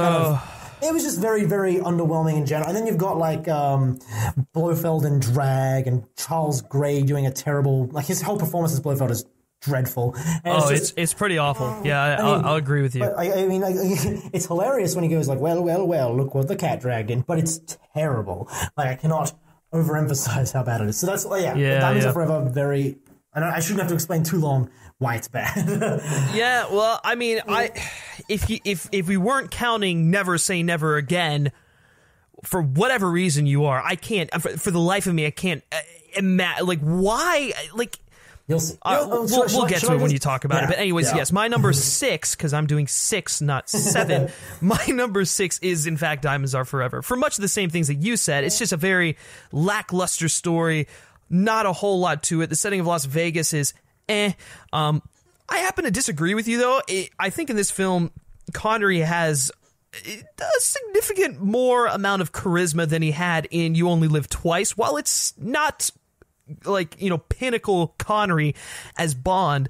it was just very, very underwhelming in general. And then you've got like Blofeld in drag and Charles Gray doing a terrible, like his whole performance as Blofeld is dreadful. And it's pretty awful. Yeah, I'll agree with you. I mean, it's hilarious when he goes like, well, look what the cat dragged in, but it's terrible. Like I cannot overemphasize how bad it is. So that's Diamonds Are Forever. Very. I shouldn't have to explain too long why it's bad. Yeah, well, I mean, if we weren't counting Never Say Never Again, for whatever reason you are, I can't. For the life of me, I can't imagine. Like, why? Like. You'll see. We'll get to it when you talk about it. But anyways, yes, my number 6, because I'm doing 6, not 7. My number 6 is, in fact, Diamonds Are Forever. For much of the same things that you said, it's just a very lackluster story. Not a whole lot to it. The setting of Las Vegas is I happen to disagree with you, though. I think in this film, Connery has a significant more amount of charisma than he had in You Only Live Twice. While it's not like, pinnacle Connery as Bond,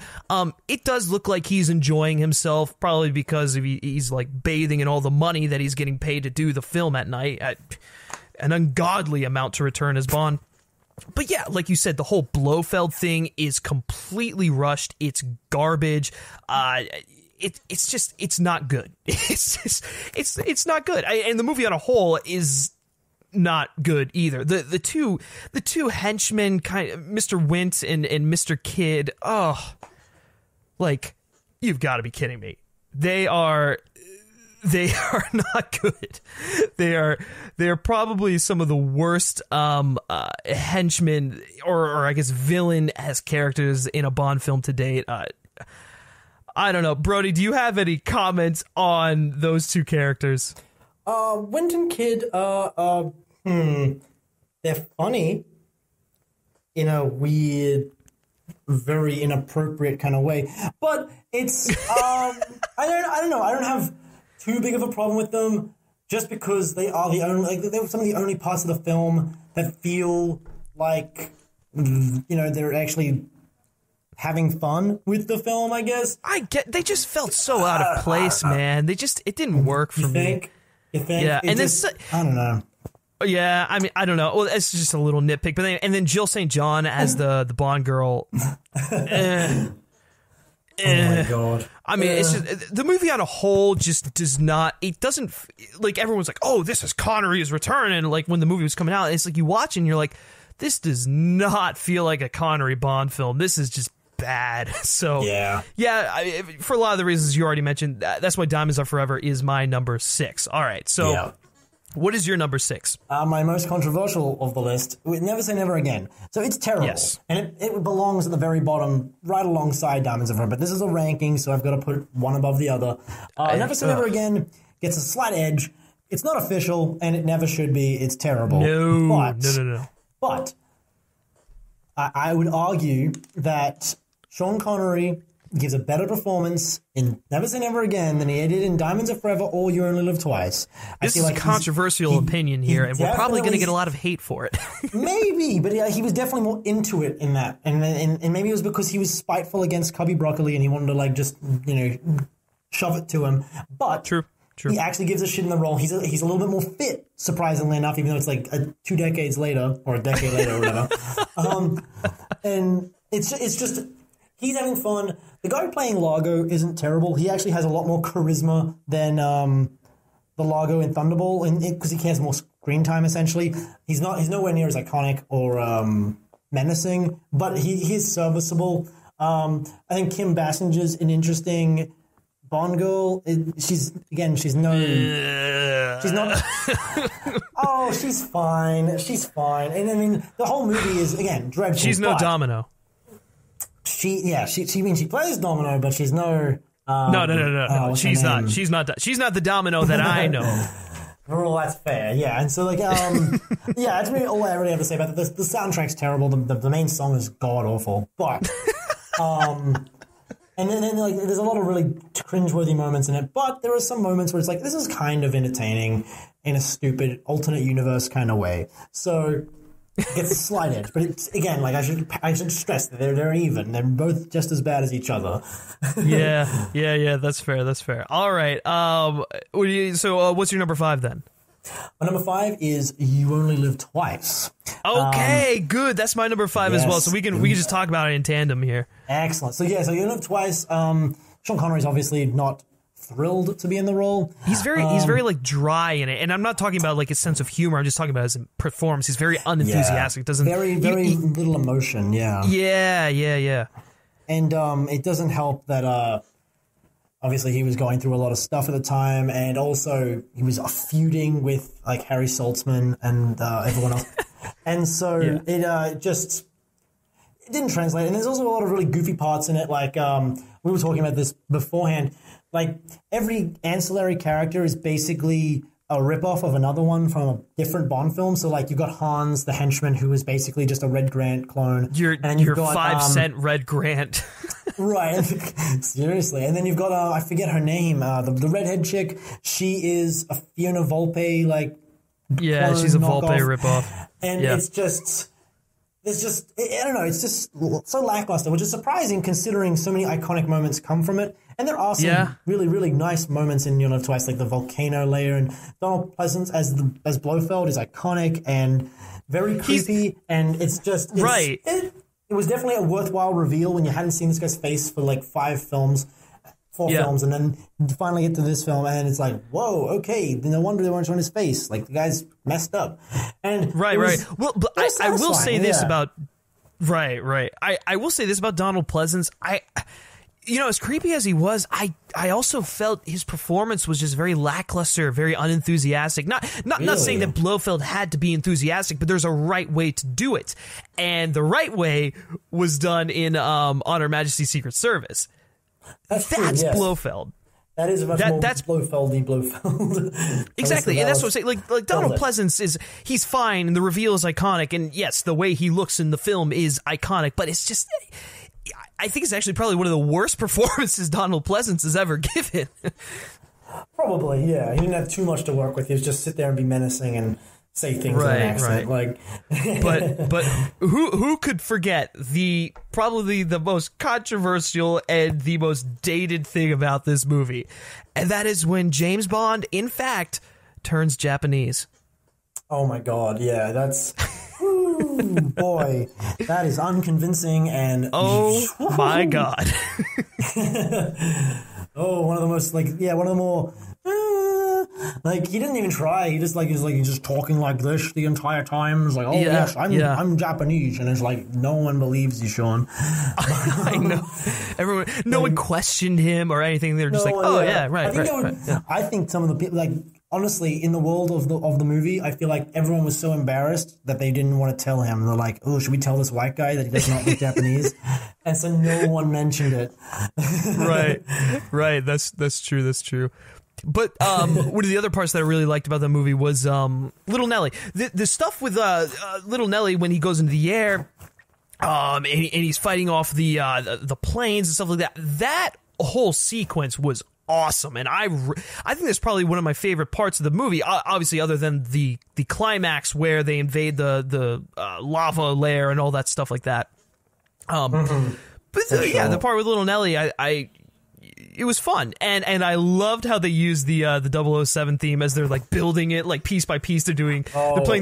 it does look like he's enjoying himself, probably because he's like bathing in all the money that he's getting paid to do the film at night at an ungodly amount to return as Bond. But yeah, like you said, the whole Blofeld thing is completely rushed. It's garbage. It's not good. It's not good. And the movie on a whole is not good either. The two henchmen, kind of Mr. Wint and Mr. Kidd. Oh, like, you've got to be kidding me. They are not good. They are probably some of the worst henchmen or I guess villain as characters in a Bond film to date. I don't know, Brody. Do you have any comments on those two characters? Wint and Kidd, they're funny in a weird, very inappropriate kind of way, but it's I don't know. I don't have too big of a problem with them, just because they are the only, like, they're some of the only parts of the film that feel like, they're actually having fun with the film, I guess. They just felt so out of place, man. It didn't work for me. You think? Yeah, and then I don't know. Yeah, I mean, I don't know. Well, it's just a little nitpick, but and then Jill St. John as the Bond girl. Oh my god! I mean, it's just, the movie on a whole just does not. It doesn't, like, everyone's like, "Oh, this is Connery's return," and like when the movie was coming out, it's like you watch and you're like, "This does not feel like a Connery Bond film. This is just bad." So yeah. For a lot of the reasons you already mentioned, that's why Diamonds Are Forever is my number 6. All right, so. Yeah. What is your number 6? My most controversial of the list, Never Say Never Again. So it's terrible. Yes. And it belongs at the very bottom, right alongside Diamonds Are Forever. But this is a ranking, so I've got to put one above the other. Never Say Never Again gets a slight edge. It's not official, and it never should be. It's terrible. No. But I would argue that Sean Connery gives a better performance in Never Say Never Again than he did in Diamonds Are Forever or You Only Live Twice. This is a controversial opinion here, and we're probably going to get a lot of hate for it. Maybe, but he was definitely more into it in that. And maybe it was because he was spiteful against Cubby Broccoli and he wanted to, like, just, shove it to him. But True. He actually gives a shit in the role. He's a little bit more fit, surprisingly enough, even though it's like 2 decades later, or a decade later, or whatever. And it's just... He's having fun. The guy playing Largo isn't terrible. He actually has a lot more charisma than the Largo in Thunderball, because he has more screen time, essentially. He's nowhere near as iconic or menacing, but he is serviceable. I think Kim Basinger's an interesting Bond girl. She's not... Oh, she's fine. She's fine. And I mean, the whole movie is, again, dreadful. She's no Domino. She plays Domino, but she's no. No. She's not the Domino that I know. Well, that's fair. Yeah, and so like, that's really all I really have to say about it. The soundtrack's terrible. The main song is god awful, but and then like there's a lot of really cringeworthy moments in it. But there are some moments where it's like, this is kind of entertaining in a stupid alternate universe kind of way. So. It's a slight edge, but it's, again, like I should stress that they're even. They're both just as bad as each other. Yeah. That's fair. All right. So what's your number 5 then? My number 5 is You Only Live Twice. Okay, good. That's my number 5 as well. So we can just talk about it in tandem here. Excellent. So You Only Live Twice. Sean Connery's obviously not thrilled to be in the role. He's very like dry in it, and I'm not talking about like his sense of humor. I'm just talking about his performance. He's very unenthusiastic. Doesn't very little emotion. Yeah. Yeah. And it doesn't help that obviously he was going through a lot of stuff at the time, and also he was feuding with like Harry Saltzman and everyone else, and so it didn't translate. And there's also a lot of really goofy parts in it. Like we were talking about this beforehand. Like every ancillary character is basically a ripoff of another one from a different Bond film. So like you've got Hans, the henchman, who is basically just a Red Grant clone. Your 5-cent Red Grant. Right. Seriously. And then you've got, I forget her name, the redhead chick. She is a Fiona Volpe, like. Yeah, she's a Volpe ripoff. And it's just, I don't know, it's just so lackluster, which is surprising considering so many iconic moments come from it. And there are some really, really nice moments in You Only Live Twice, like the volcano layer, and Donald Pleasance as Blofeld is iconic and very creepy, and it's just it was definitely a worthwhile reveal when you hadn't seen this guy's face for like 4 films, and then you finally get to this film, and it's like, whoa, okay, no wonder they weren't showing his face. Like the guy's messed up, and right. Well, but I will say this about I will say this about Donald Pleasance. As creepy as he was, I also felt his performance was just very lackluster, very unenthusiastic. Not saying that Blofeld had to be enthusiastic, but there's a right way to do it. And the right way was done in On Her Majesty's Secret Service. That's true, yes. Blofeld. That is that's Blofeldy Blofeld. Exactly, and that's what I'm saying. Like Donald Pleasance he's fine, and the reveal is iconic, and yes, the way he looks in the film is iconic, but it's just, I think it's actually probably one of the worst performances Donald Pleasance has ever given. Probably, yeah. He didn't have too much to work with. He was just sit there and be menacing and say things in an accent. Like, but who could forget probably the most controversial and the most dated thing about this movie, and that is when James Bond, in fact, turns Japanese. Oh my God! Yeah, that's. Ooh, boy, that is unconvincing and oh my God. One of the most one of the more he didn't even try. He just he's just talking like this the entire time. It's like, yes, I'm Japanese, and it's like no one believes you, Sean. I know. No one questioned him or anything. They're just I think some of the people honestly, in the world of the movie, I feel like everyone was so embarrassed that they didn't want to tell him. They're like, "Oh, should we tell this white guy that he does not look Japanese?" And so no one mentioned it. Right. That's true. But one of the other parts that I really liked about the movie was Little Nelly. The stuff with Little Nelly when he goes into the air, and he's fighting off the planes and stuff like that. That whole sequence was awesome, and I think that's probably one of my favorite parts of the movie, obviously other than the climax where they invade the lava layer and all that stuff like that. But the part with Little Nelly, it was fun, and I loved how they used the 007 theme as they're like building it like piece by piece. They're playing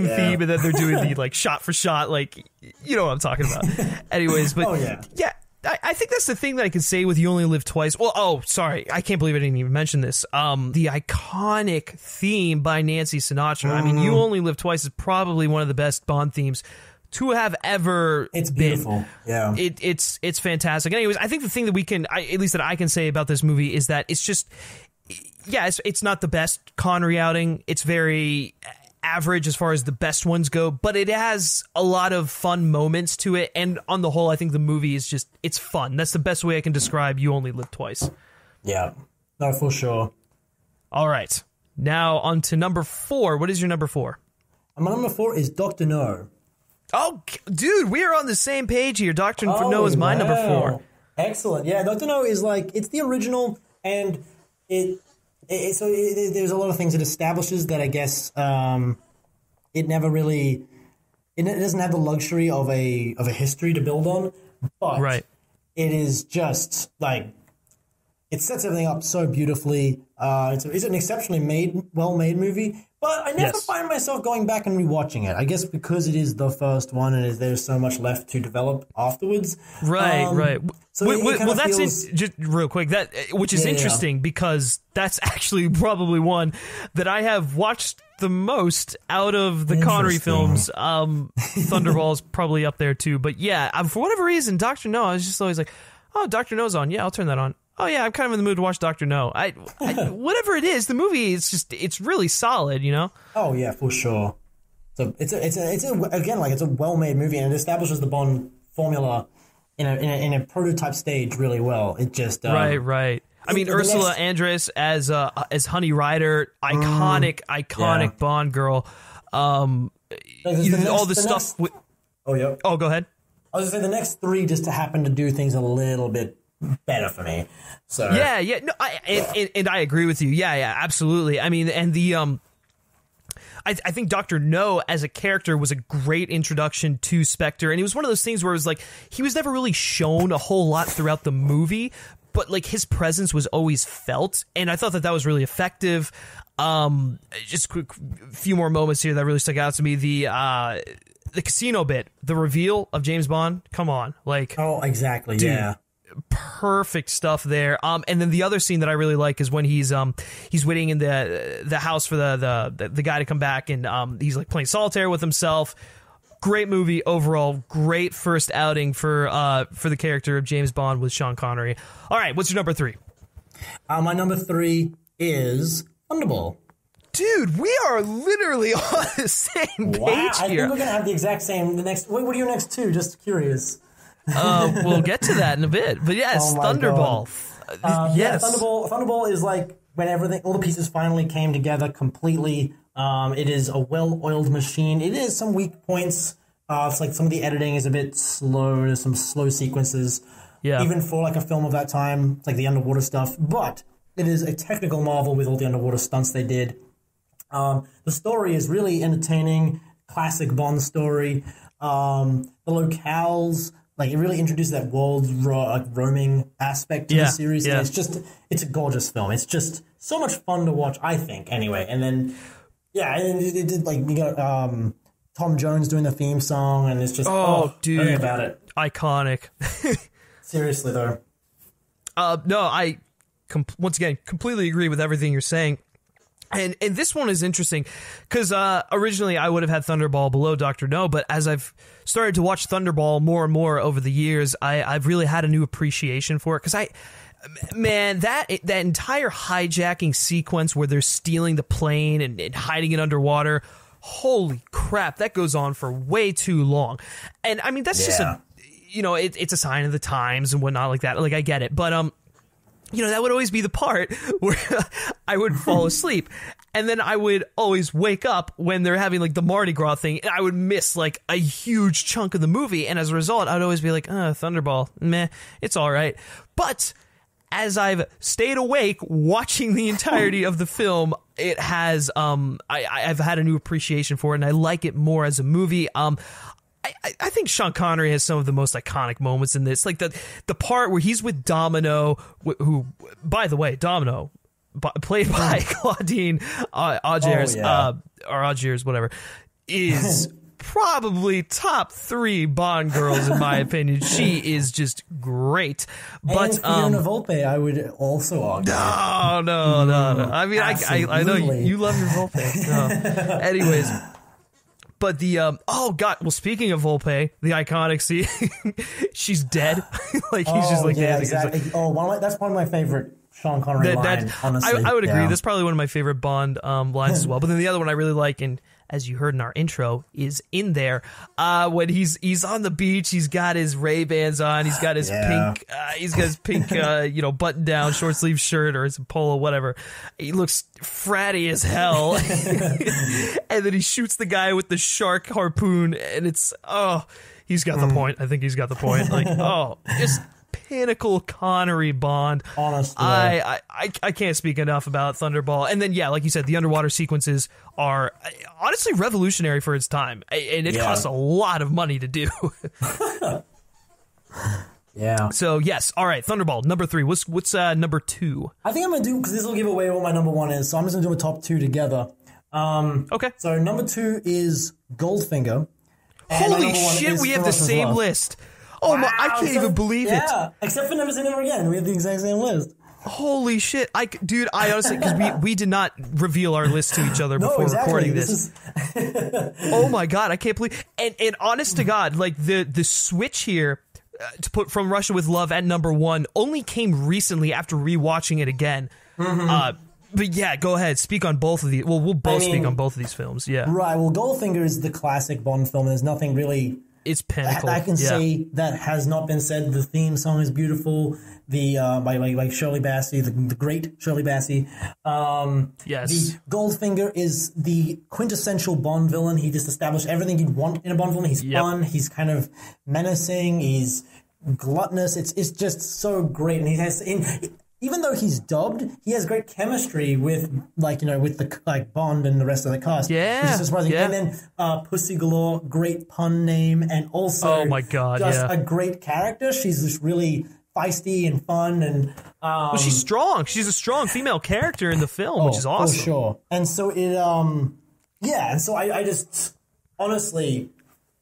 the theme, and then they're doing the like shot for shot, like you know what I'm talking about. Anyways, but yeah. I think that's the thing that I can say with You Only Live Twice. Well, sorry, I can't believe I didn't even mention this. The iconic theme by Nancy Sinatra. I mean, You Only Live Twice is probably one of the best Bond themes to have ever It's beautiful. Been. Yeah. It's fantastic. Anyways, I think the thing that at least that I can say about this movie is that it's just, it's not the best Connery outing. It's very average as far as the best ones go, but it has a lot of fun moments to it, and on the whole I think the movie is just, it's fun. That's the best way I can describe You Only Live Twice. Yeah, no, for sure. All right, now on to number 4. What is your number 4? My number 4 is Dr. No. Oh, dude, we are on the same page here. Dr. No is my number 4. Excellent. Yeah, Dr. No is it's the original, and there's a lot of things it establishes that I guess it never really, it doesn't have the luxury of a history to build on, but it is just it sets everything up so beautifully. It's an exceptionally well made movie, But I never find myself going back and rewatching it. I guess because it is the first one and there's so much left to develop afterwards. Right. So well, that's just real quick. Which is interesting because that's actually probably one that I have watched the most out of the Connery films. Thunderball's probably up there too. But yeah, for whatever reason, Dr. No, I was just always like, oh, Dr. No's on. Yeah, I'll turn that on. Oh yeah, I'm kind of in the mood to watch Dr. No. I whatever it is, the movie it's really solid, you know. Oh yeah, for sure. So it's a well-made movie, and it establishes the Bond formula in a prototype stage really well. It just right. I mean, Ursula Andress as Honey Rider, iconic Bond girl. All the stuff. Oh yeah. Oh, go ahead. I was gonna say the next three just happen to do things a little bit better for me. So yeah, no, and I agree with you. Yeah, absolutely. I mean, and the I think Dr. No as a character was a great introduction to Spectre, and it was one of those things where it was like he was never really shown a whole lot throughout the movie, but like his presence was always felt, and I thought that was really effective. Just quick few more moments here that really stuck out to me. The casino bit, the reveal of James Bond. Come on, like exactly, dude, yeah. Perfect stuff there. And then the other scene that I really like is when he's waiting in the house for the guy to come back, and he's like playing solitaire with himself. Great movie overall. Great first outing for the character of James Bond with Sean Connery. All right, what's your number 3? My number 3 is Thunderball. Dude, we are literally on the same page here. I think we're gonna have the exact same. What are your next 2? Just curious. We'll get to that in a bit, but yes, Thunderball. Yes, Thunderball is like when all the pieces finally came together completely. It is a well-oiled machine. It is some weak points. It's like some of the editing is a bit slow. There's some slow sequences. Yeah. Even for like a film of that time, it's like the underwater stuff. But it is a technical marvel with all the underwater stunts they did. The story is really entertaining. Classic Bond story. The locales. Like, it really introduces that world roaming aspect to the series. Yeah. And it's a gorgeous film. It's just so much fun to watch, I think, anyway. And then, it did, like, you got Tom Jones doing the theme song, and it's just, dude, tell me about it. Iconic. Seriously, though. No, I, once again, completely agree with everything you're saying. And this one is interesting because originally I would have had Thunderball below Dr. No, but as I've started to watch Thunderball more and more over the years, I've really had a new appreciation for it because that entire hijacking sequence where they're stealing the plane and hiding it underwater, holy crap, that goes on for way too long. And I mean, that's just it's a sign of the times and whatnot like that. Like, I get it, but that would always be the part where I would fall asleep. And then I would always wake up when they're having like the Mardi Gras thing, and I would miss like a huge chunk of the movie. And as a result, I'd always be like, Thunderball, meh, it's all right. But as I've stayed awake watching the entirety of the film, it has, I've had a new appreciation for it, and I like it more as a movie. I think Sean Connery has some of the most iconic moments in this, like the part where he's with Domino, who, by the way, Domino, played by Claudine Augiers, or Augiers, whatever, is probably top 3 Bond girls in my opinion. She is just great. But Fiona Volpe, I would also argue. No. I mean, I know you love your Volpe. No. Anyways. But well, speaking of Volpe, the iconic scene, she's dead. Like, he's just like, dead. Exactly. That's one of my favorite Sean Connery lines, honestly. I would agree. That's probably one of my favorite Bond lines as well. But then the other one I really like, and as you heard in our intro, is in there when he's on the beach. He's got his Ray-Bans on. He's got his pink, button down short sleeve shirt or his polo, whatever. He looks fratty as hell. And then he shoots the guy with the shark harpoon, and it's he's got the point. I think he's got the point. Like, just pinnacle Connery Bond. Honestly, I can't speak enough about Thunderball. And then, like you said, the underwater sequences are honestly revolutionary for its time, and it costs a lot of money to do. Yeah. So yes, all right, Thunderball number 3. What's number 2? I think I'm gonna do, because this will give away what my number 1 is. So I'm just gonna do a top 2 together. Okay. So number 2 is Goldfinger. Holy shit, we have the same list. Oh my, I can't even believe it. Yeah, except for Never Seen Never Again. We have the exact same list. Holy shit. Dude, I honestly, because we did not reveal our list to each other before recording this. Oh my God, I can't believe. And honest to God, like the switch here to put From Russia with Love at number 1 only came recently after rewatching it again. But yeah, go ahead. Speak on both of these. Well, we'll both speak on both of these films. Yeah. Right. Well, Goldfinger is the classic Bond film. There's nothing really. It's pinnacle. I can say that has not been said. The theme song is beautiful. The by Shirley Bassey, the great Shirley Bassey. Yes. The Goldfinger is the quintessential Bond villain. He just established everything you'd want in a Bond villain. He's fun. He's kind of menacing. He's gluttonous. It's just so great, and he has even though he's dubbed, he has great chemistry with with the Bond and the rest of the cast. Yeah, which is surprising. Yeah. And then Pussy Galore, great pun name, and also oh my God, just a great character. She's just really feisty and fun, and well, she's strong. She's a strong female character in the film, which is awesome. For sure. And so and so I just honestly.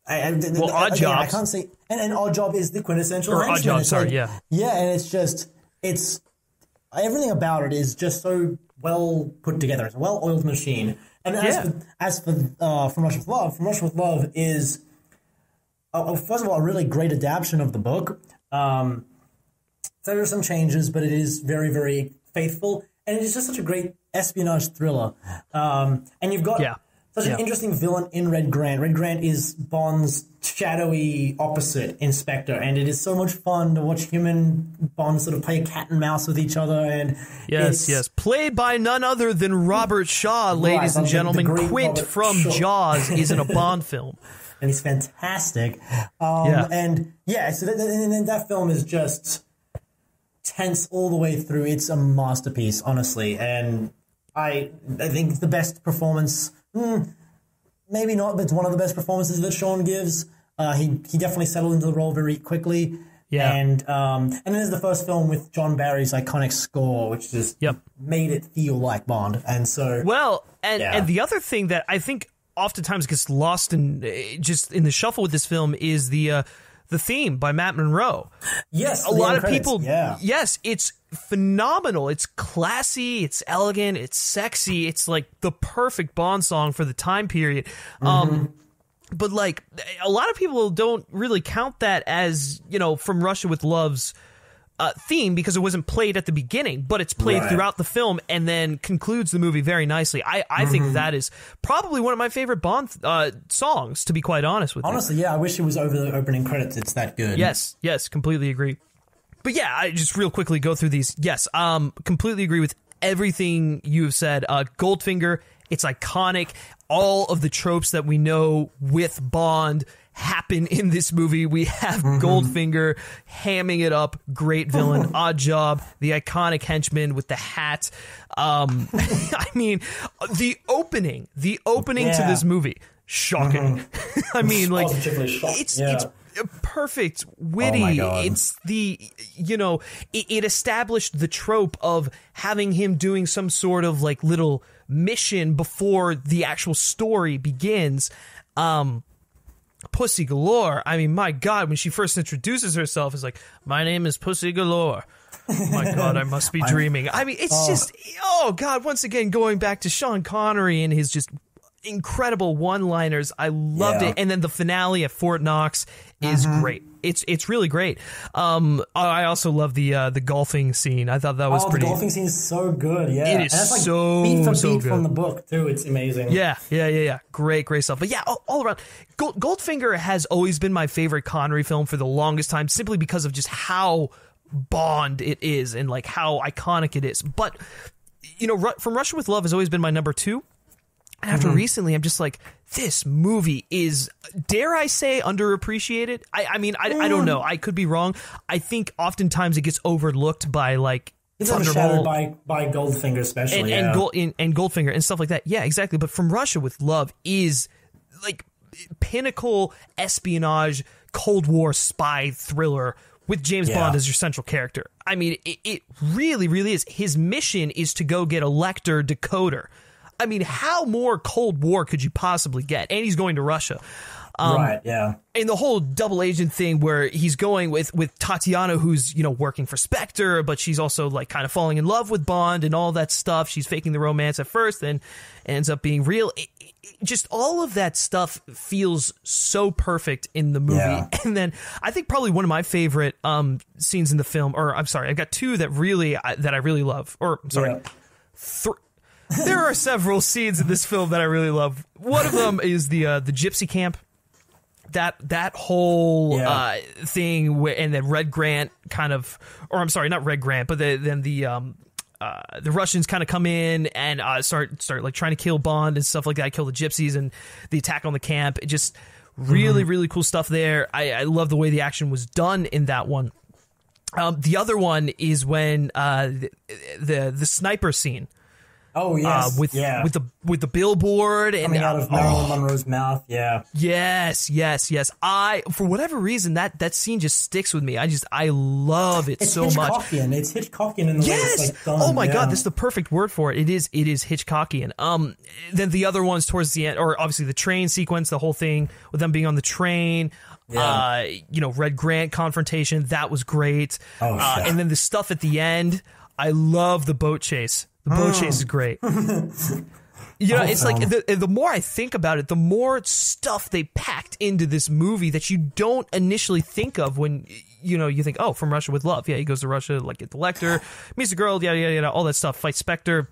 Odd Job. I can't say, and Odd Job is the quintessential. Or Odd Job, sorry, yeah, and it's everything about it is just so well put together. It's a well-oiled machine. And as for From Russia with Love is first of all a really great adaptation of the book. There are some changes, but it is very, very faithful, and it is just such a great espionage thriller. And you've got such an interesting villain in Red Grant. Red Grant is Bond's shadowy opposite inspector, and it is so much fun to watch him and Bond sort of play cat and mouse with each other. And yes, played by none other than Robert Shaw, ladies and gentlemen. Quint Robert from Shaw. Jaws is in a Bond film, and he's fantastic. And so that film is just tense all the way through. It's a masterpiece, honestly, and I think it's the best performance. Maybe not, but it's one of the best performances that Sean gives. He definitely settled into the role very quickly. Yeah. And then there's the first film with John Barry's iconic score, which just made it feel like Bond. And so and the other thing that I think oftentimes gets lost in just in the shuffle with this film is the theme by Matt Monro. Yes, a lot of people. Yes, it's phenomenal. It's classy. It's elegant. It's sexy. It's like the perfect Bond song for the time period. But like a lot of people don't really count that as From Russia with Love's theme because it wasn't played at the beginning, but it's played throughout the film and then concludes the movie very nicely. I think that is probably one of my favorite Bond songs, to be quite honest with you. Honestly, I wish it was over the opening credits. It's that good. Yes, completely agree. But yeah, I just real quickly go through these. Yes, completely agree with everything you have said. Goldfinger, it's iconic. All of the tropes that we know with Bond happen in this movie. We have Goldfinger hamming it up, great villain. Odd Job, the iconic henchman with the hat. I mean, the opening to this movie, shocking. I mean, like, it's perfect, witty. It's it established the trope of having him doing some sort of like little mission before the actual story begins. Pussy Galore, I mean, my God, when she first introduces herself, is like, my name is Pussy Galore. My God, I must be dreaming. I mean, it's just, oh God, once again, going back to Sean Connery and his just incredible one-liners. I loved it. And then the finale at Fort Knox is great. It's really great. I also love the golfing scene. I thought that was pretty. The golfing scene is so good. Yeah, it is and that's like so beat for so beat good from the book too. It's amazing. Yeah. Great stuff. But yeah, all around, Goldfinger has always been my favorite Connery film for the longest time, simply because of just how Bond it is and like how iconic it is. But From Russia with Love has always been my number 2. After recently, I'm just like, this movie is, dare I say, underappreciated? I mean, I don't know. I could be wrong. I think oftentimes it gets overlooked by like it's overshadowed by Goldfinger, especially and Goldfinger and stuff like that. Yeah, exactly. But From Russia with Love is like pinnacle espionage, Cold War spy thriller with James Bond as your central character. I mean, it really, really is. His mission is to go get a Lecter decoder. I mean, how more Cold War could you possibly get? And he's going to Russia. Right, yeah. And the whole double agent thing where he's going with Tatiana, who's, you know, working for Spectre, but she's also like kind of falling in love with Bond and all that stuff. She's faking the romance at first and ends up being real. Just all of that stuff feels so perfect in the movie. Yeah. And then I think probably one of my favorite scenes in the film, or I'm sorry, I've got two that I really love. Or I'm sorry, there are several scenes in this film that I really love. One of them is the gypsy camp. That whole thing, and then Red Grant kind of, or I'm sorry, not Red Grant, but then the Russians kind of come in and start like trying to kill Bond and stuff like that, kill the gypsies, and the attack on the camp. It just really, really cool stuff there. I love the way the action was done in that one. The other one is when the sniper scene. Oh yes, with the billboard and coming out of Marilyn Monroe's mouth. Yeah. Yes. For whatever reason that scene just sticks with me. I love it so much. It's Hitchcockian in the way it's like done. Oh my god, this is the perfect word for it. It is Hitchcockian. Then the other ones towards the end, or obviously the train sequence, the whole thing with them being on the train. Yeah. You know, Red Grant confrontation, that was great. And then the stuff at the end. I love the boat chase. The boat chase is great. You know, it's like the more I think about it, the more stuff they packed into this movie that you don't initially think of when, you know, you think, oh, From Russia with Love. Yeah, he goes to Russia, like, get the Lecter, meets the girl, yada, all that stuff, fights Spectre.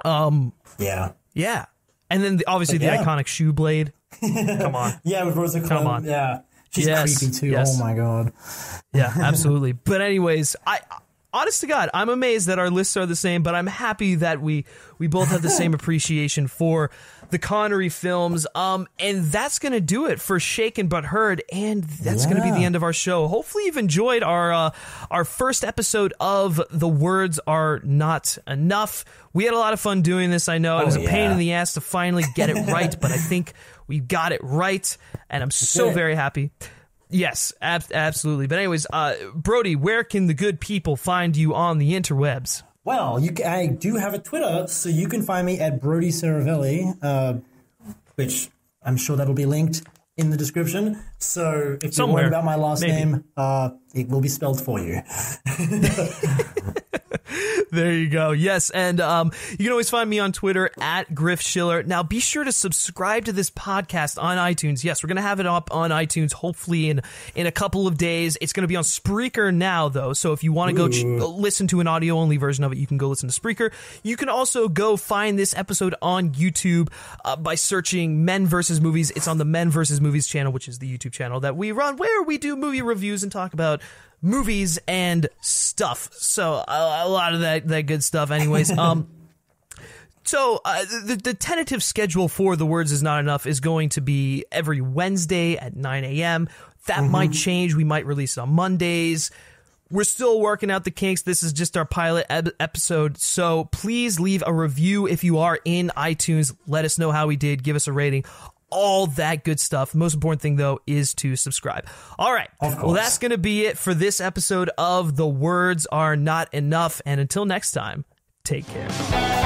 Yeah. And then obviously the iconic shoe blade. Come on. Yeah, with Rosa Clem. Come on. Yeah. She's creepy too. Yes. Oh my god. Yeah, absolutely. But anyways, honest to God, I'm amazed that our lists are the same, but I'm happy that we both have the same appreciation for the Connery films. And that's going to do it for Shaken But Heard, and that's going to be the end of our show. Hopefully you've enjoyed our first episode of The Words Are Not Enough. We had a lot of fun doing this, I know. It was a pain in the ass to finally get it right, but I think we got it right, and I'm so very happy. Yes, absolutely. But anyways, Brody, where can the good people find you on the interwebs? Well, I do have a Twitter, so you can find me at Brody Saravelli, which I'm sure that'll be linked in the description. So if you're worried about my last name, it will be spelled for you. There you go. Yes, and you can always find me on Twitter at Griff Schiller. Now, be sure to subscribe to this podcast on iTunes. Yes, we're going to have it up on iTunes hopefully in a couple of days. It's going to be on Spreaker now, though, so if you want to go listen to an audio-only version of it, you can go listen to Spreaker. You can also go find this episode on YouTube by searching Men vs. Movies. It's on the Men vs. Movies channel, which is the YouTube channel that we run, where we do movie reviews and talk about movies and stuff. So a lot of that good stuff anyways. So the tentative schedule for The Words Is Not Enough is going to be every Wednesday at 9 a.m. That might change. We might release it on Mondays. We're still working out the kinks. This is just our pilot episode. So please leave a review if you are in iTunes. Let us know how we did. Give us a rating. All that good stuff. The most important thing, though, is to subscribe. All right. Well, that's going to be it for this episode of The Words Are Not Enough. And until next time, take care.